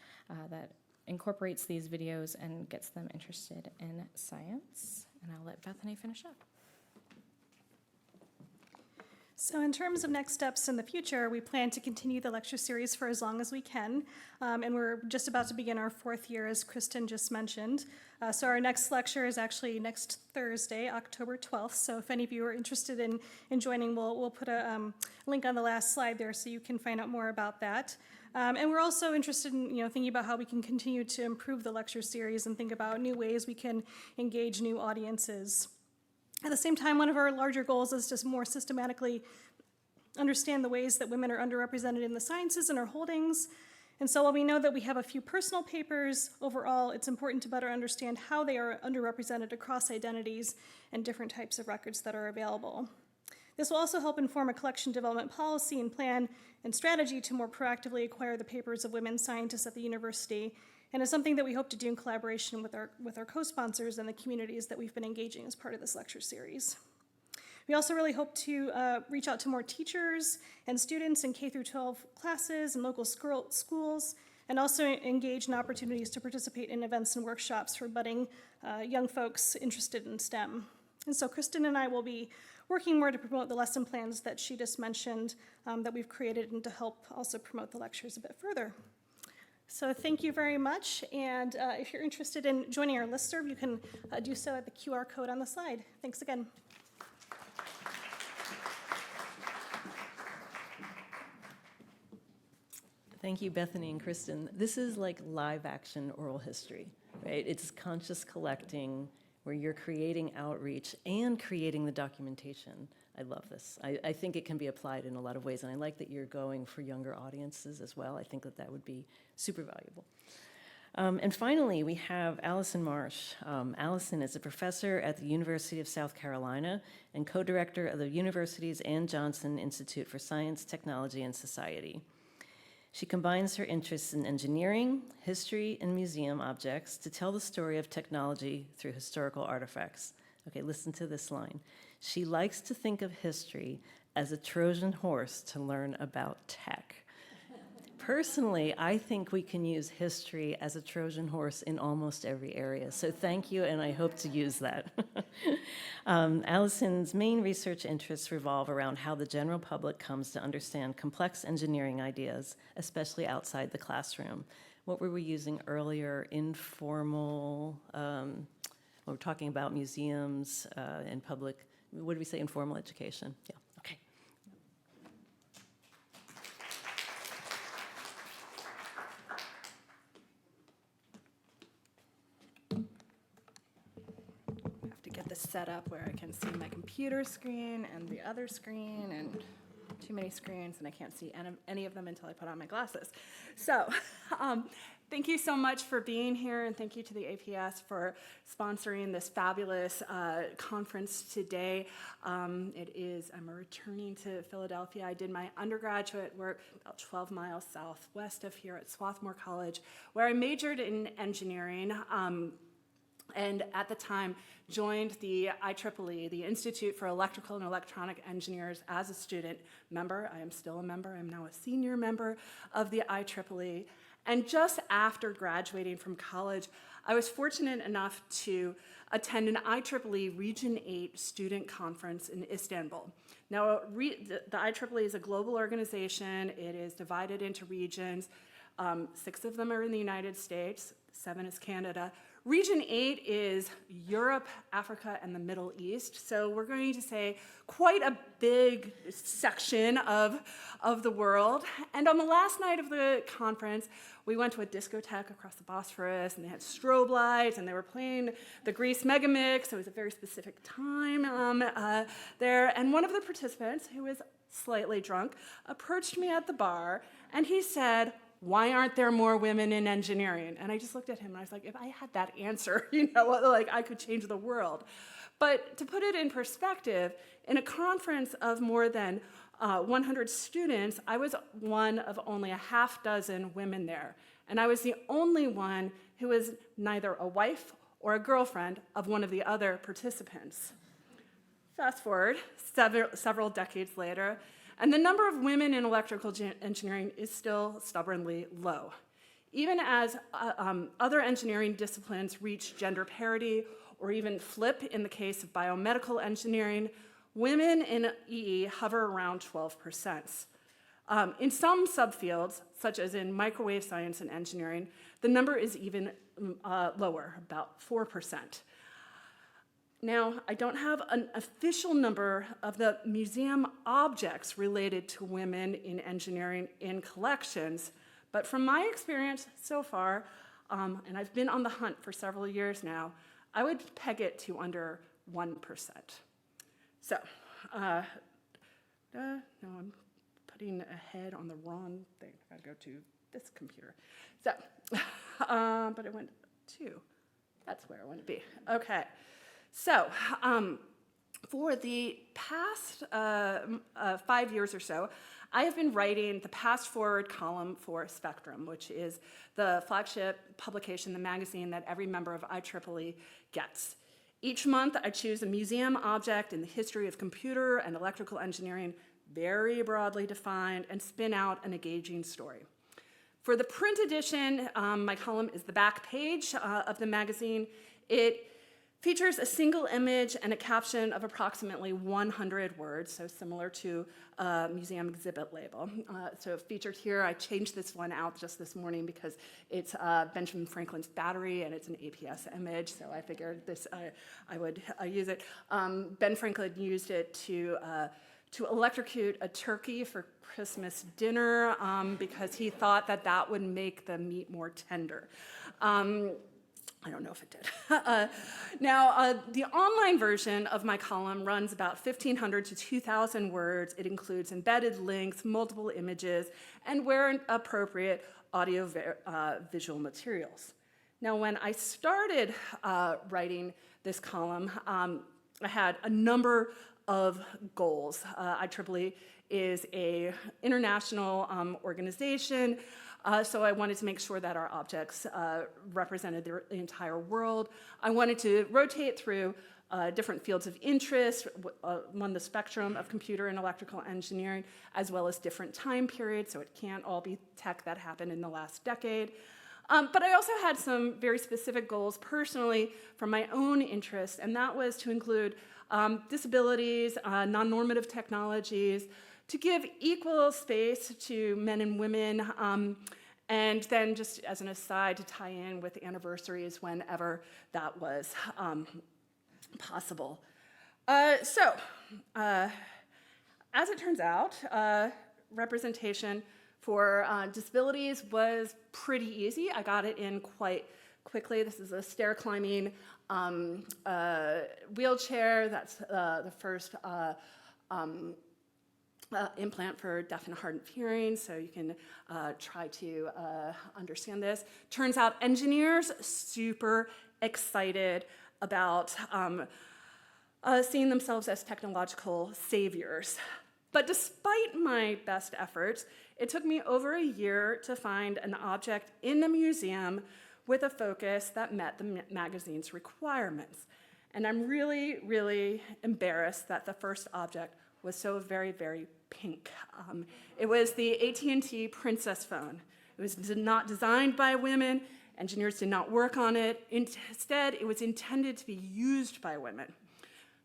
that incorporates these videos and gets them interested in science. And I'll let Bethany finish up. So in terms of next steps in the future, we plan to continue the lecture series for as long as we can. And we're just about to begin our 4th year, as Kristen just mentioned. So our next lecture is actually next Thursday, October 12th. So if any of you are interested in joining, we'll put a link on the last slide there so you can find out more about that. And we're also interested in thinking about how we can continue to improve the lecture series and think about new ways we can engage new audiences. At the same time, one of our larger goals is to more systematically understand the ways that women are underrepresented in the sciences and our holdings. And so while we know that we have a few personal papers, overall it's important to better understand how they are underrepresented across identities and different types of records that are available. This will also help inform a collection development policy and plan and strategy to more proactively acquire the papers of women scientists at the university, and is something that we hope to do in collaboration with our co-sponsors and the communities that we've been engaging as part of this lecture series. We also really hope to reach out to more teachers and students in K-12 classes and local schools, and also engage in opportunities to participate in events and workshops for budding young folks interested in STEM. And so Kristen and I will be working more to promote the lesson plans that she just mentioned that we've created, and to help also promote the lectures a bit further. So thank you very much, and if you're interested in joining our listserv, you can do so at the QR code on the slide. Thanks again. Thank you, Bethany and Kristen. This is like live action oral history, right? It's conscious collecting where you're creating outreach and creating the documentation. I love this. I think it can be applied in a lot of ways, and I like that you're going for younger audiences as well. I think that that would be super valuable. And finally, we have Allison Marsh. Allison is a professor at the University of South Carolina and co-director of the university's Ann Johnson Institute for Science, Technology, and Society. She combines her interests in engineering, history, and museum objects to tell the story of technology through historical artifacts. Okay, listen to this line. She likes to think of history as a Trojan horse to learn about tech. Personally, I think we can use history as a Trojan horse in almost every area. So thank you, and I hope to use that. Allison's main research interests revolve around how the general public comes to understand complex engineering ideas, especially outside the classroom. What were we using earlier? Informal, we're talking about museums and public, what did we say, informal education? Yeah, okay. Get this set up where I can see my computer screen and the other screen and too many screens, and I can't see any of them until I put on my glasses. So thank you so much for being here, and thank you to the APS for sponsoring this fabulous conference today. I'm returning to Philadelphia. I did my undergraduate work about 12 miles southwest of here at Swarthmore College, where I majored in engineering. And at the time joined the IEEE, the Institute for Electrical and Electronic Engineers, as a student member. I am still a member. I'm now a senior member of the IEEE. And just after graduating from college, I was fortunate enough to attend an IEEE Region 8 student conference in Istanbul. Now, the IEEE is a global organization. It is divided into regions. 6 of them are in the United States, 7 is Canada. Region 8 is Europe, Africa, and the Middle East. So we're going to say quite a big section of the world. And on the last night of the conference, we went to a discotheque across the Bosphorus, and they had strobe lights, and they were playing the Grease Megamix. It was a very specific time there. And one of the participants, who was slightly drunk, approached me at the bar, and he said, "Why aren't there more women in engineering?" And I just looked at him and I was like, if I had that answer, I could change the world. But to put it in perspective, in a conference of more than 100 students, I was one of only a half dozen women there. And I was the only one who was neither a wife or a girlfriend of one of the other participants. Fast forward several decades later, and the number of women in electrical engineering is still stubbornly low. Even as other engineering disciplines reach gender parity, or even flip in the case of biomedical engineering, women in EE hover around 12%. In some subfields, such as in microwave science and engineering, the number is even lower, about 4%. Now, I don't have an official number of the museum objects related to women in engineering in collections, but from my experience so far, and I've been on the hunt for several years now, I would peg it to under 1%. So, no, I'm putting a head on the wrong thing. I gotta go to this computer. So, but it went 2. That's where I want to be. Okay. So, for the past 5 years or so, I have been writing the Past Forward column for Spectrum, which is the flagship publication, the magazine that every member of IEEE gets. Each month, I choose a museum object in the history of computer and electrical engineering, very broadly defined, and spin out an engaging story. For the print edition, my column is the back page of the magazine. It features a single image and a caption of approximately 100 words, so similar to a museum exhibit label. So featured here, I changed this one out just this morning because it's Benjamin Franklin's battery and it's an APS image, so I figured this I would use it. Ben Franklin used it to to electrocute a turkey for Christmas dinner because he thought that that would make the meat more tender. I don't know if it did. Now, the online version of my column runs about 1,500 to 2,000 words. It includes embedded links, multiple images, and where appropriate, audio-visual materials. Now, when I started writing this column, I had a number of goals. IEEE is an international organization, so I wanted to make sure that our objects represented the entire world. I wanted to rotate through different fields of interest on the spectrum of computer and electrical engineering, as well as different time periods, so it can't all be tech that happened in the last decade. But I also had some very specific goals personally from my own interest, and that was to include disabilities, non-normative technologies, to give equal space to men and women, and then just as an aside to tie in with anniversaries whenever that was possible. As it turns out, representation for disabilities was pretty easy. I got it in quite quickly. This is a stair climbing wheelchair. That's the first implant for deaf and hard of hearing, so you can try to understand this. Turns out engineers super excited about seeing themselves as technological saviors. But despite my best efforts, it took me over a year to find an object in the museum with a focus that met the magazine's requirements. And I'm really, really embarrassed that the first object was so very, very pink. It was the AT&T Princess phone. It was not designed by women. Engineers did not work on it. Instead, it was intended to be used by women.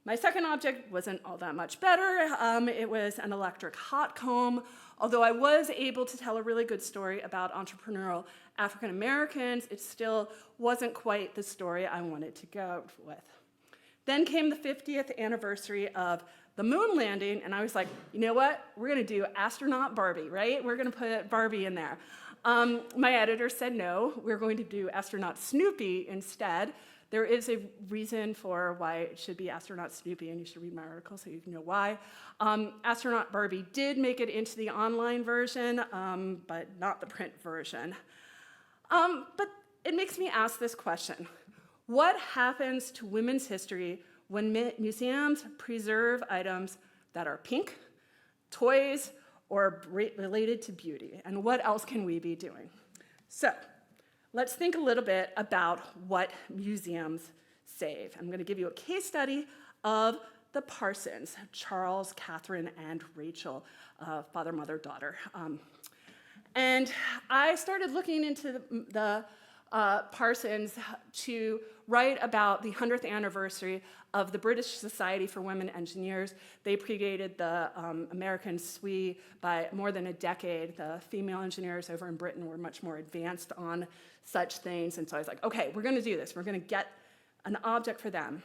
My second object wasn't all that much better. It was an electric hot comb, although I was able to tell a really good story about entrepreneurial African Americans. It still wasn't quite the story I wanted to go with. Then came the 50th anniversary of the moon landing, and I was like, you know what? We're gonna do astronaut Barbie, right? We're gonna put Barbie in there. My editor said no, we're going to do astronaut Snoopy instead. There is a reason for why it should be astronaut Snoopy, and you should read my article so you can know why. Astronaut Barbie did make it into the online version, but not the print version. But it makes me ask this question. What happens to women's history when museums preserve items that are pink, toys, or related to beauty? And what else can we be doing? So, let's think a little bit about what museums save. I'm going to give you a case study of the Parsons, Charles, Catherine, and Rachel, father, mother, daughter. And I started looking into the Parsons to write about the 100th anniversary of the British Society for Women Engineers. They predated the American SWE by more than a decade. The female engineers over in Britain were much more advanced on such things, and so I was like, okay, we're gonna do this. We're gonna get an object for them.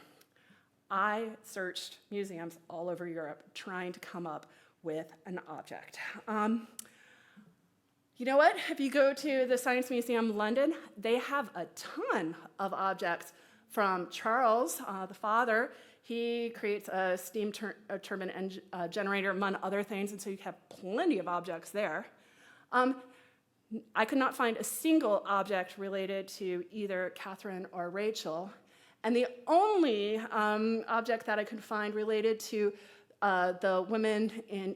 I searched museums all over Europe trying to come up with an object. You know what? If you go to the Science Museum London, they have a ton of objects from Charles, the father. He creates a steam turbine generator, among other things, and so you have plenty of objects there. I could not find a single object related to either Catherine or Rachel, and the only object that I could find related to the women in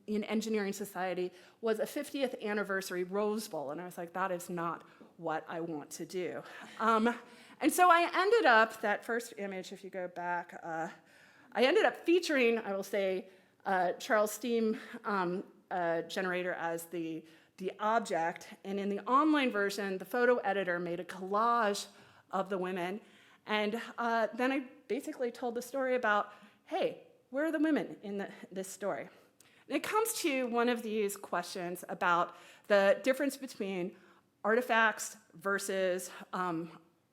engineering society was a 50th anniversary Rose Bowl, and I was like, that is not what I want to do. And so I ended up, that first image, if you go back, I ended up featuring, I will say, Charles' steam generator as the object, and in the online version, the photo editor made a collage of the women, and then I basically told the story about, hey, where are the women in this story? And it comes to one of these questions about the difference between artifacts versus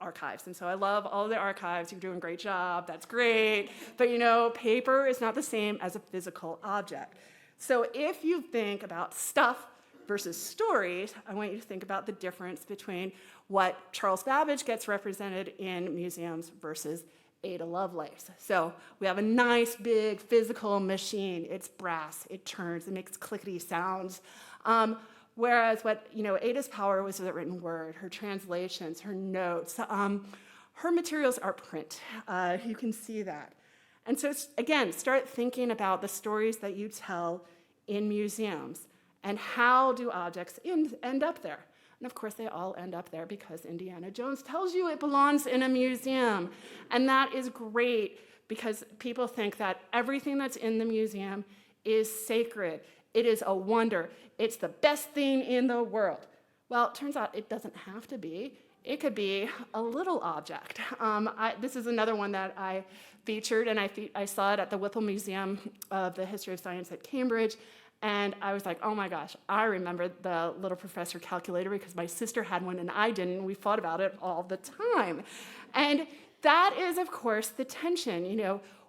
archives. And so I love all the archives. You're doing a great job. That's great. But paper is not the same as a physical object. So if you think about stuff versus stories, I want you to think about the difference between what Charles Babbage gets represented in museums versus Ada Lovelace. So we have a nice big physical machine. It's brass, it turns, it makes clickety sounds. Whereas what Ada's power was the written word, her translations, her notes. Her materials are print. You can see that. And so again, start thinking about the stories that you tell in museums and how do objects end up there. And of course, they all end up there because Indiana Jones tells you it belongs in a museum. And that is great because people think that everything that's in the museum is sacred. It is a wonder. It's the best thing in the world. Well, it turns out it doesn't have to be. It could be a little object. This is another one that I featured, and I saw it at the Whipple Museum of the History of Science at Cambridge. And I was like, oh my gosh, I remember the little professor calculator because my sister had one and I didn't. We fought about it all the time. And that is, of course, the tension.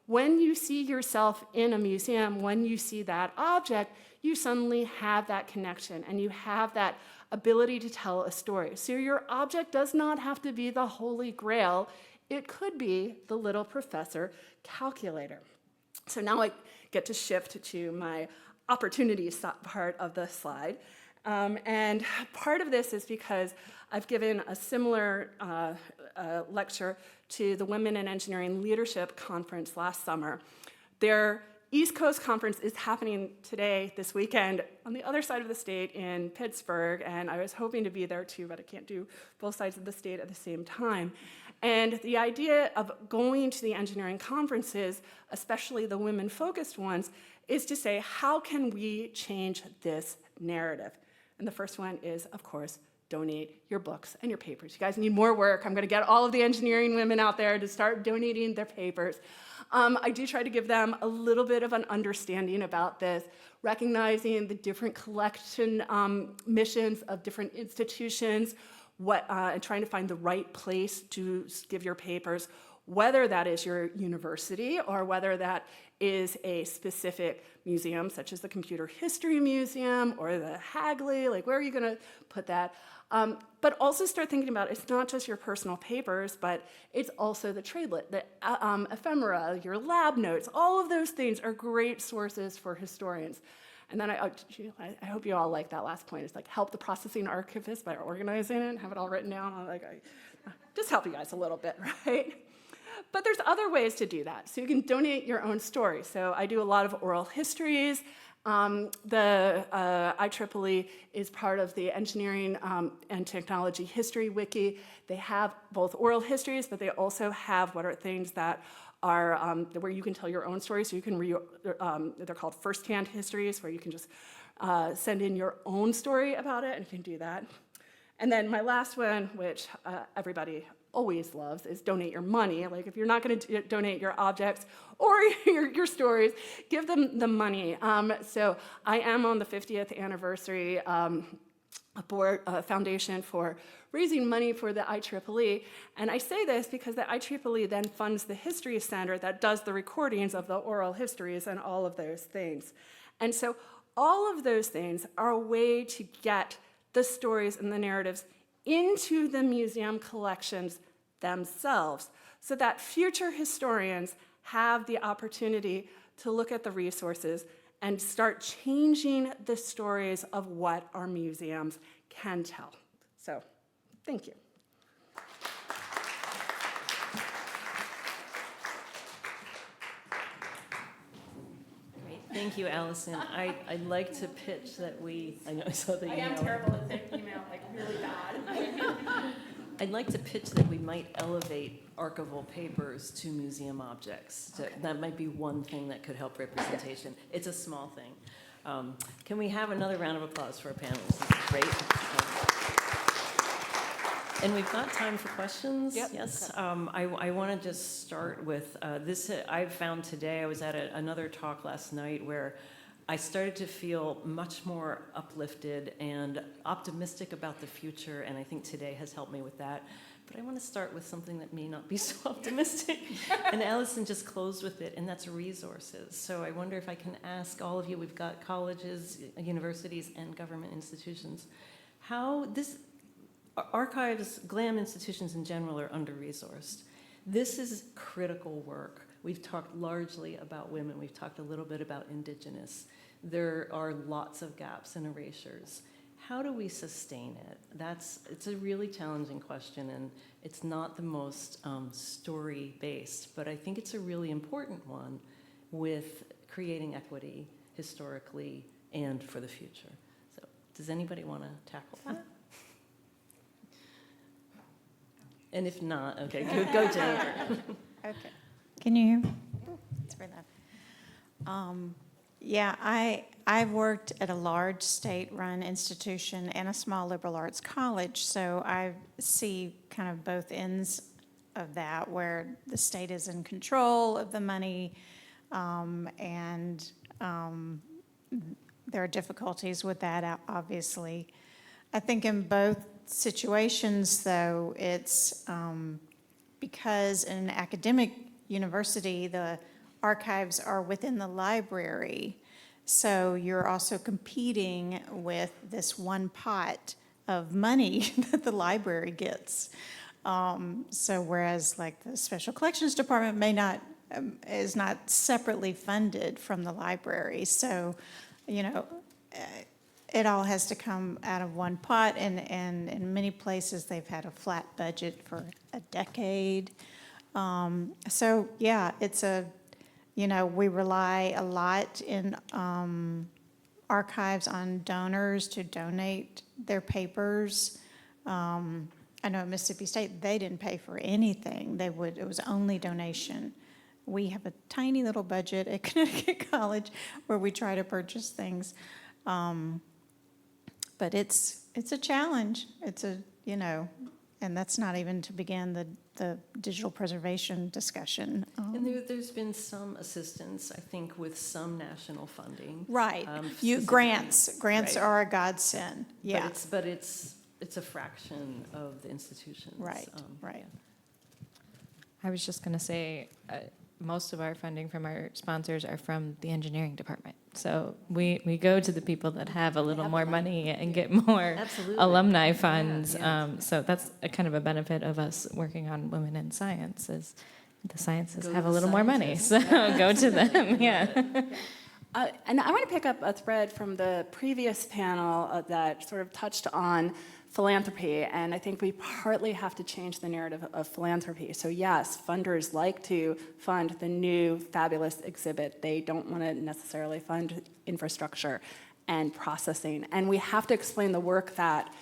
When you see yourself in a museum, when you see that object, you suddenly have that connection and you have that ability to tell a story. So your object does not have to be the Holy Grail. It could be the little professor calculator. So now I get to shift to my opportunities part of the slide. And part of this is because I've given a similar lecture to the Women in Engineering Leadership Conference last summer. Their East Coast Conference is happening today, this weekend, on the other side of the state in Pittsburgh, and I was hoping to be there too, but I can't do both sides of the state at the same time. And the idea of going to the engineering conferences, especially the women-focused ones, is to say, how can we change this narrative? And the first one is, of course, donate your books and your papers. You guys need more work. I'm going to get all of the engineering women out there to start donating their papers. I do try to give them a little bit of an understanding about this, recognizing the different collection missions of different institutions, and trying to find the right place to give your papers, whether that is your university or whether that is a specific museum, such as the Computer History Museum or the Hagley, where are you going to put that? But also start thinking about it's not just your personal papers, but it's also the tradelet, the ephemera, your lab notes. All of those things are great sources for historians. And then I hope you all like that last point. It's help the processing archivist by organizing it and have it all written down. Just help you guys a little bit, right? But there's other ways to do that. So you can donate your own story. So I do a lot of oral histories. The IEEE is part of the Engineering and Technology History Wiki. They have both oral histories, but they also have what are things that are where you can tell your own story. So you can they're called first-hand histories, where you can just send in your own story about it, and you can do that. And then my last one, which everybody always loves, is donate your money. If you're not going to donate your objects or your stories, give them the money. So I am on the 50th anniversary foundation for raising money for the IEEE. And I say this because the IEEE then funds the History Center that does the recordings of the oral histories and all of those things. And so all of those things are a way to get the stories and the narratives into the museum collections themselves so that future historians have the opportunity to look at the resources and start changing the stories of what our museums can tell. So, thank you. Great, thank you, Allison. I'd like to pitch that I know I saw the email. I am terrible at sending email, really bad. I'd like to pitch that we might elevate archival papers to museum objects. So that might be one thing that could help representation. It's a small thing. Can we have another round of applause for our panelists? This is great. And we've got time for questions. Yep. Yes. I want to just start with this. I found today, I was at another talk last night where I started to feel much more uplifted and optimistic about the future, and I think today has helped me with that. But But I want to start with something that may not be so optimistic. And Allison just closed with it, and that's resources. So I wonder if I can ask all of you, we've got colleges, universities, and government institutions, how this, archives, GLAM institutions in general are under-resourced. This is critical work. We've talked largely about women. We've talked a little bit about Indigenous. There are lots of gaps and erasures. How do we sustain it? It's a really challenging question, and it's not the most story-based, but I think it's a really important one with creating equity historically and for the future. So does anybody want to tackle that? And if not, okay, go Jenifer. Okay. Can you hear me? It's very loud. Yeah, I've worked at a large state-run institution and a small liberal arts college, so I see kind of both ends of that, where the state is in control of the money, and there are difficulties with that, obviously. I think in both situations, though, it's because in an academic university, the archives are within the library. So you're also competing with this one pot of money that the library gets. So whereas like the special collections department is not separately funded from the library. So, it all has to come out of one pot, and in many places they've had a flat budget for a decade. So yeah, it's we rely a lot in archives on donors to donate their papers. I know at Mississippi State, they didn't pay for anything. It was only donation. We have a tiny little budget at Connecticut College where we try to purchase things. But it's a challenge. And that's not even to begin the digital preservation discussion. And there's been some assistance, I think, with some national funding. Right. Grants Right. are a godsend. Yeah. But it's a fraction of the institutions. Right. Right. Yeah. I was just going to say, most of our funding from our sponsors are from the engineering department. So we go to the people that have a little more money and get more alumni funds. Yeah. So that's a kind of a benefit of us working on women in science is the sciences Go to have a the little more money. scientists. So go to them, yeah. And I want to pick up a thread from the previous panel that sort of touched on philanthropy, and I think we partly have to change the narrative of philanthropy. So yes, funders like to fund the new fabulous exhibit. They don't want to necessarily fund infrastructure and processing, and we have to explain the work that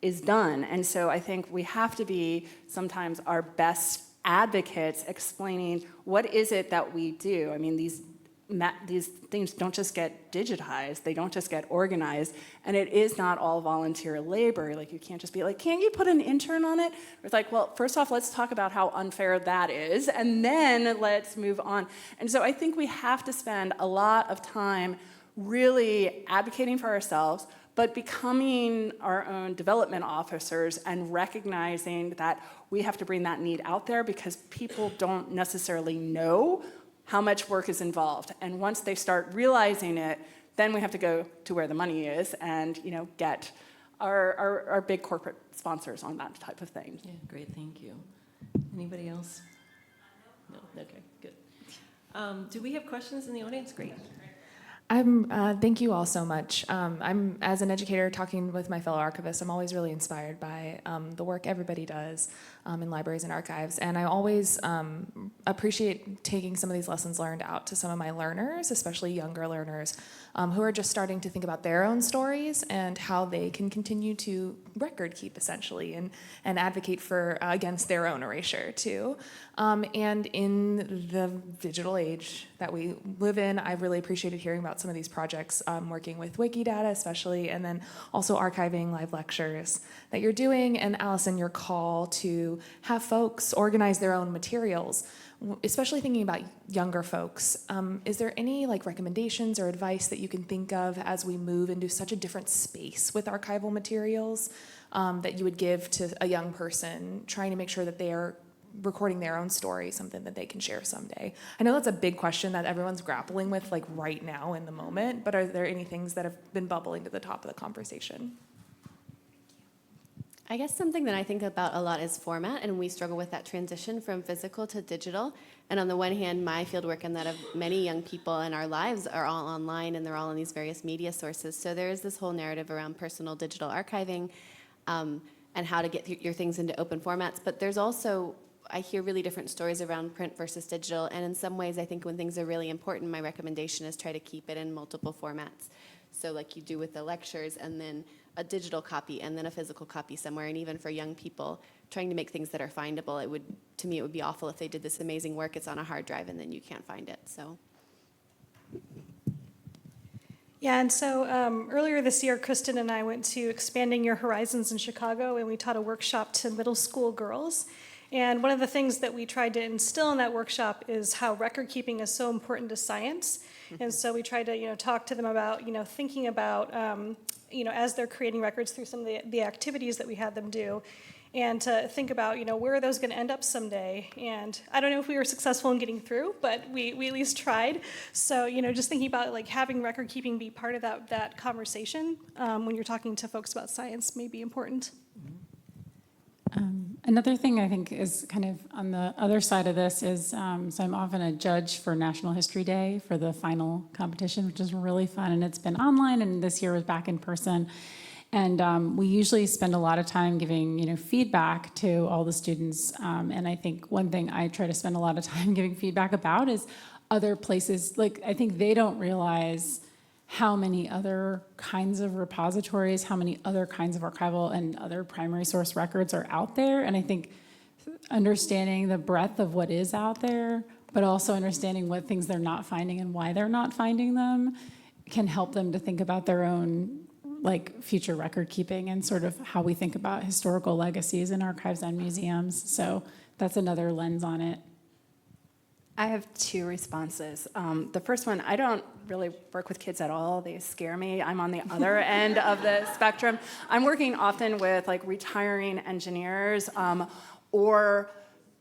is done. And so I think we have to be sometimes our best advocates explaining what is it that we do. I mean, these things don't just get digitized, they don't just get organized, and it is not all volunteer labor. Like, you can't just be like, can't you put an intern on it? It's like, well, first off, let's talk about how unfair that is, and then let's move on. And so I think we have to spend a lot of time really advocating for ourselves, but becoming our own development officers and recognizing that we have to bring that need out there because people don't necessarily know how much work is involved. And once they start realizing it, then we have to go to where the money is and get our big corporate sponsors on that type of thing. Yeah, great, thank you. Anybody else? No, okay, good. Do we have questions in the audience? Great. Thank you all so much. I'm, as an educator, talking with my fellow archivists, I'm always really inspired by the work everybody does in libraries and archives. And I always appreciate taking some of these lessons learned out to some of my learners, especially younger learners, who are just starting to think about their own stories and how they can continue to record keep, essentially, and advocate for against their own erasure, too. And in the digital age that we live in, I've really appreciated hearing about about some of these projects, working with Wikidata especially, and then also archiving live lectures that you're doing. And Allison, your call to have folks organize their own materials, especially thinking about younger folks. Is there any recommendations or advice that you can think of as we move into such a different space with archival materials that you would give to a young person trying to make sure that they are recording their own story, something that they can share someday? I know that's a big question that everyone's grappling with right now in the moment, but are there any things that have been bubbling to the top of the conversation? I guess something that I think about a lot is format, and we struggle with that transition from physical to digital. And on the one hand, my fieldwork and that of many young people in our lives are all online, and they're all in these various media sources. So there is this whole narrative around personal digital archiving and how to get your things into open formats. But there's also, I hear really different stories around print versus digital. And in some ways, I think when things are really important, my recommendation is try to keep it in multiple formats. So like you do with the lectures, and then a digital copy, and then a physical copy somewhere. And even for young people, trying to make things that are findable. To me, it would be awful if they did this amazing work, it's on a hard drive, and then you can't find it. So. Yeah, and so earlier this year, Kristen and I went to Expanding Your Horizons in Chicago, and we taught a workshop to middle school girls. And one of the things that we tried to instill in that workshop is how record keeping is so important to science. And so we tried to, talk to them about, thinking about, as they're creating records through some of the activities that we had them do, and to think about, where are those going to end up someday? And I don't know if we were successful in getting through, but we at least tried. So, just thinking about having record keeping be part of that conversation when you're talking to folks about science may be important. Another thing I think is kind of on the other side of this is, so I'm often a judge for National History Day for the final competition, which is really fun, and it's been online, and this year was back in person. And we usually spend a lot of time giving, feedback to all the students. And I think one thing I try to spend a lot of time giving feedback about is other places. I think they don't realize how many other kinds of repositories, how many other kinds of archival and other primary source records are out there. And I think understanding the breadth of what is out there, but also understanding what things they're not finding and why they're not finding them, can help them to think about their own future record keeping and sort of how we think about historical legacies in archives and museums. So that's another lens on it. I have two responses. The first one, I don't really work with kids at all. They scare me. I'm on the other end of the spectrum. I'm working often with retiring engineers or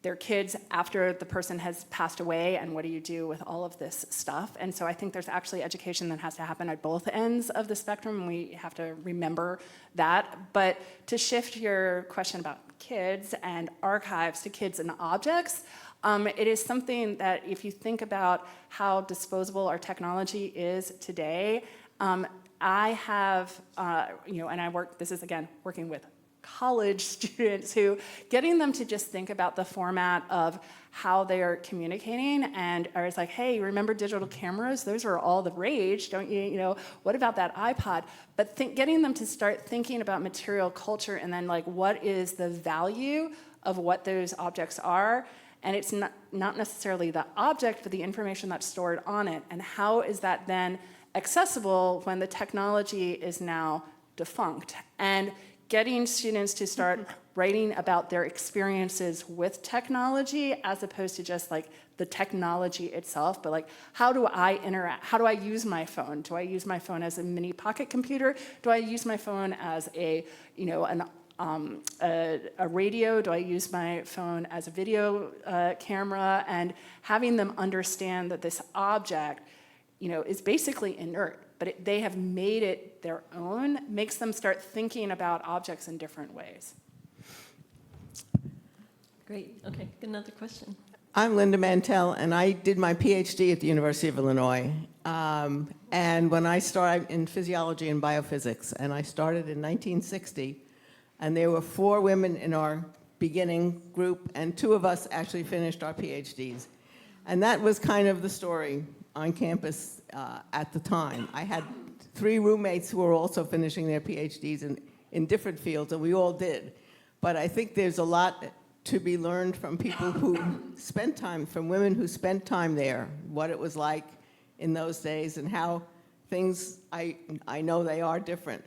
their kids after the person has passed away, and what do you do with all of this stuff? And so I think there's actually education that has to happen at both ends of the spectrum, and we have to remember that. But to shift your question about kids and archives to kids and objects, it is something that if you think about how disposable our technology is today, I have, and I work, this is again, working with college students who, getting them to just think about the format of how they are communicating, and I was like, hey, remember digital cameras? Those are all the rage, don't you? What about that iPod? But getting them to start thinking about material culture, and then what is the value of what those objects are? And it's not necessarily the object, but the information that's stored on it, and how is that then accessible when the technology is now defunct? And getting students to start writing about their experiences with technology as opposed to just the technology itself, but how do I interact? How do I use my phone? Do I use my phone as a mini pocket computer? Do I use my phone as a radio? Do I use my phone as a video camera? And having them understand that this object, is basically inert, but they have made it their own, makes them start thinking about objects in different ways. Great. Okay, another question. I'm Linda Mantell, and I did my PhD at the University of Illinois. And when I started in physiology and biophysics, and I started in 1960, and there were 4 women in our beginning group, and 2 of us actually finished our PhDs. And that was kind of the story on campus at the time. I had 3 roommates who were also finishing their PhDs in different fields, and we all did. But I think there's a lot to be learned from people who spent time, from women who spent time there, what it was like in those days, and how things, I know they are different,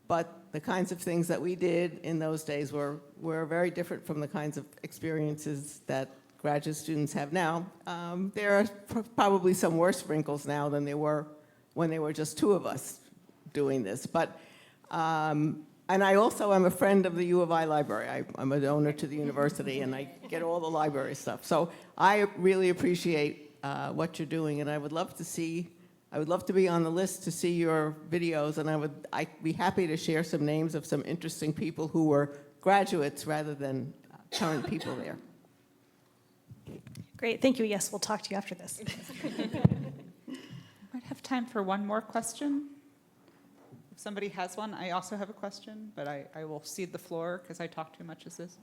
but the kinds of things that we did in those days were very different from the kinds of experiences that graduate students have now. There are probably some worse wrinkles now than there were when there were just two of us doing this. But, and I also am a friend of the U of I library. I'm a donor to the university, and I get all the library stuff. So I really appreciate what you're doing, and I would love to be on the list to see your videos, and I'd be happy to share some names of some interesting people who were graduates rather than current people there. Great, thank you. Yes, we'll talk to you after this. Might have time for one more question. If somebody has one, I also have a question, but I will cede the floor because I talk too much as this.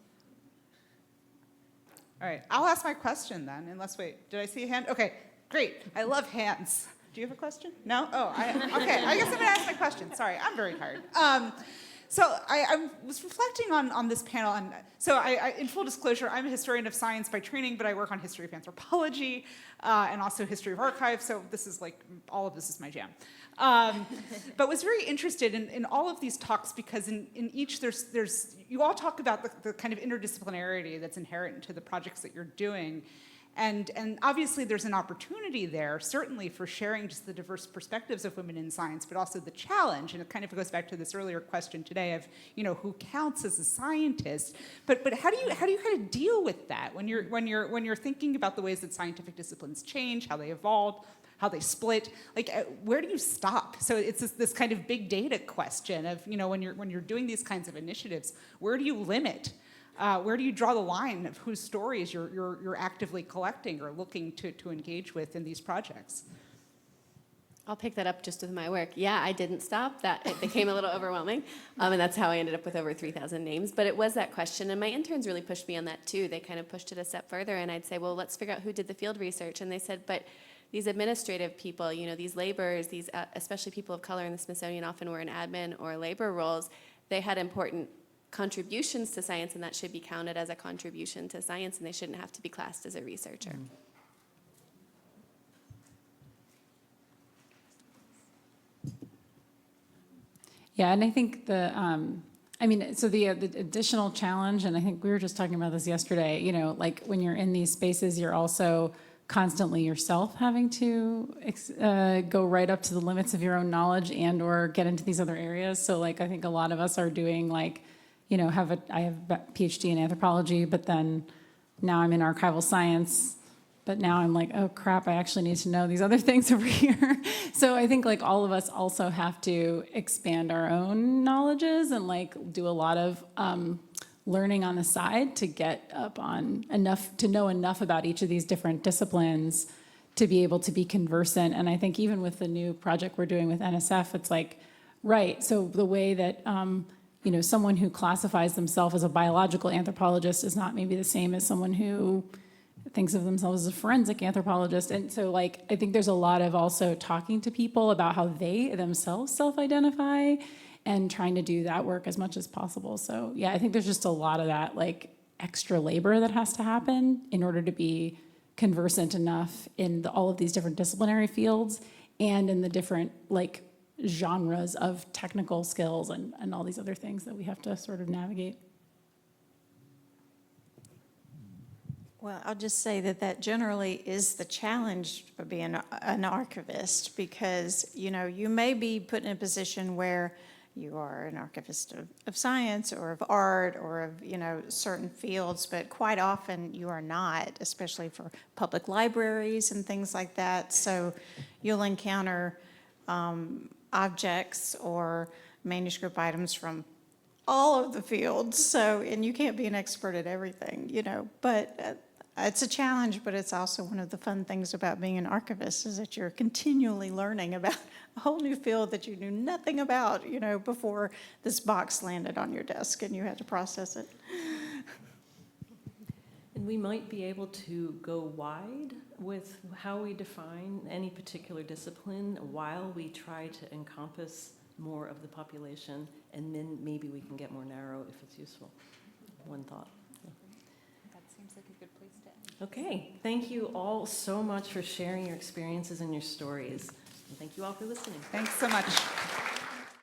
All right, I'll ask my question then, unless, wait, did I see a hand? Okay, great, I love hands. Do you have a question? No? Oh, okay, I guess I'm gonna ask my question. Sorry, I'm very tired. So I was reflecting on this panel, and so in full disclosure, I'm a historian of science by training, but I work on history of anthropology and also history of archives, so this is like, all of this is my jam. But was very interested in all of these talks because in each you all talk about the kind of interdisciplinarity that's inherent to the projects that you're doing. And obviously there's an opportunity there, certainly for sharing just the diverse perspectives of women in science, but also the challenge, and it kind of goes back to this earlier question today of, who counts as a scientist. But how do you kind of deal with that when you're thinking about the ways that scientific disciplines change, how they evolve, how they split? Like, where do you stop? So it's this kind of big data question of, when you're doing these kinds of initiatives, where do you limit? Where do you draw the line of whose stories you're actively collecting or looking to engage with in these projects? I'll pick that up just with my work. Yeah, I didn't stop. It became a little overwhelming, and that's how I ended up with over 3,000 names. But it was that question, and my interns really pushed me on that too. They kind of pushed it a step further, and I'd say, well, let's figure out who did the field research. And they said, but these administrative people, these laborers, these especially people of color in the Smithsonian often were in admin or labor roles, they had important contributions to science, and that should be counted as a contribution to science, and they shouldn't have to be classed as a researcher. Yeah, and I think the additional challenge, and I think we were just talking about this yesterday, like when you're in these spaces, you're also constantly yourself having to go right up to the limits of your own knowledge and or get into these other areas. So like, I think a lot of us are doing like, I have a PhD in anthropology, but then now I'm in archival science, but now I'm like, oh crap, I actually need to know these other things over here. So I think like all of us also have to expand our own knowledges and like do a lot of learning on the side to get up on enough, to know enough about each of these different disciplines to be able to be conversant. And I think even with the new project we're doing with NSF, it's like, right, so the way that someone who classifies themselves as a biological anthropologist is not maybe the same as someone who thinks of themselves as a forensic anthropologist. And so like, I think there's a lot of also talking to people about how they themselves self-identify and trying to do that work as much as possible. So yeah, I think there's just a lot of that like extra labor that has to happen in order to be conversant enough in all of these different disciplinary fields and in the different like genres of technical skills and all these other things that we have to sort of navigate. Well, I'll just say that generally is the challenge for being an archivist because, you may be put in a position where you are an archivist of science or of art or of, certain fields, but quite often you are not, especially for public libraries and things like that. So you'll encounter objects or manuscript items from all of the fields. So, and you can't be an expert at everything, but it's a challenge, but it's also one of the fun things about being an archivist is that you're continually learning about a whole new field that you knew nothing about, before this box landed on your desk and you had to process it. And we might be able to go wide with how we define any particular discipline while we try to encompass more of the population, and then maybe we can get more narrow if it's useful. One thought. That seems like a good place to end. Okay, thank you all so much for sharing your experiences and your stories. And thank you all for listening. Thanks so much.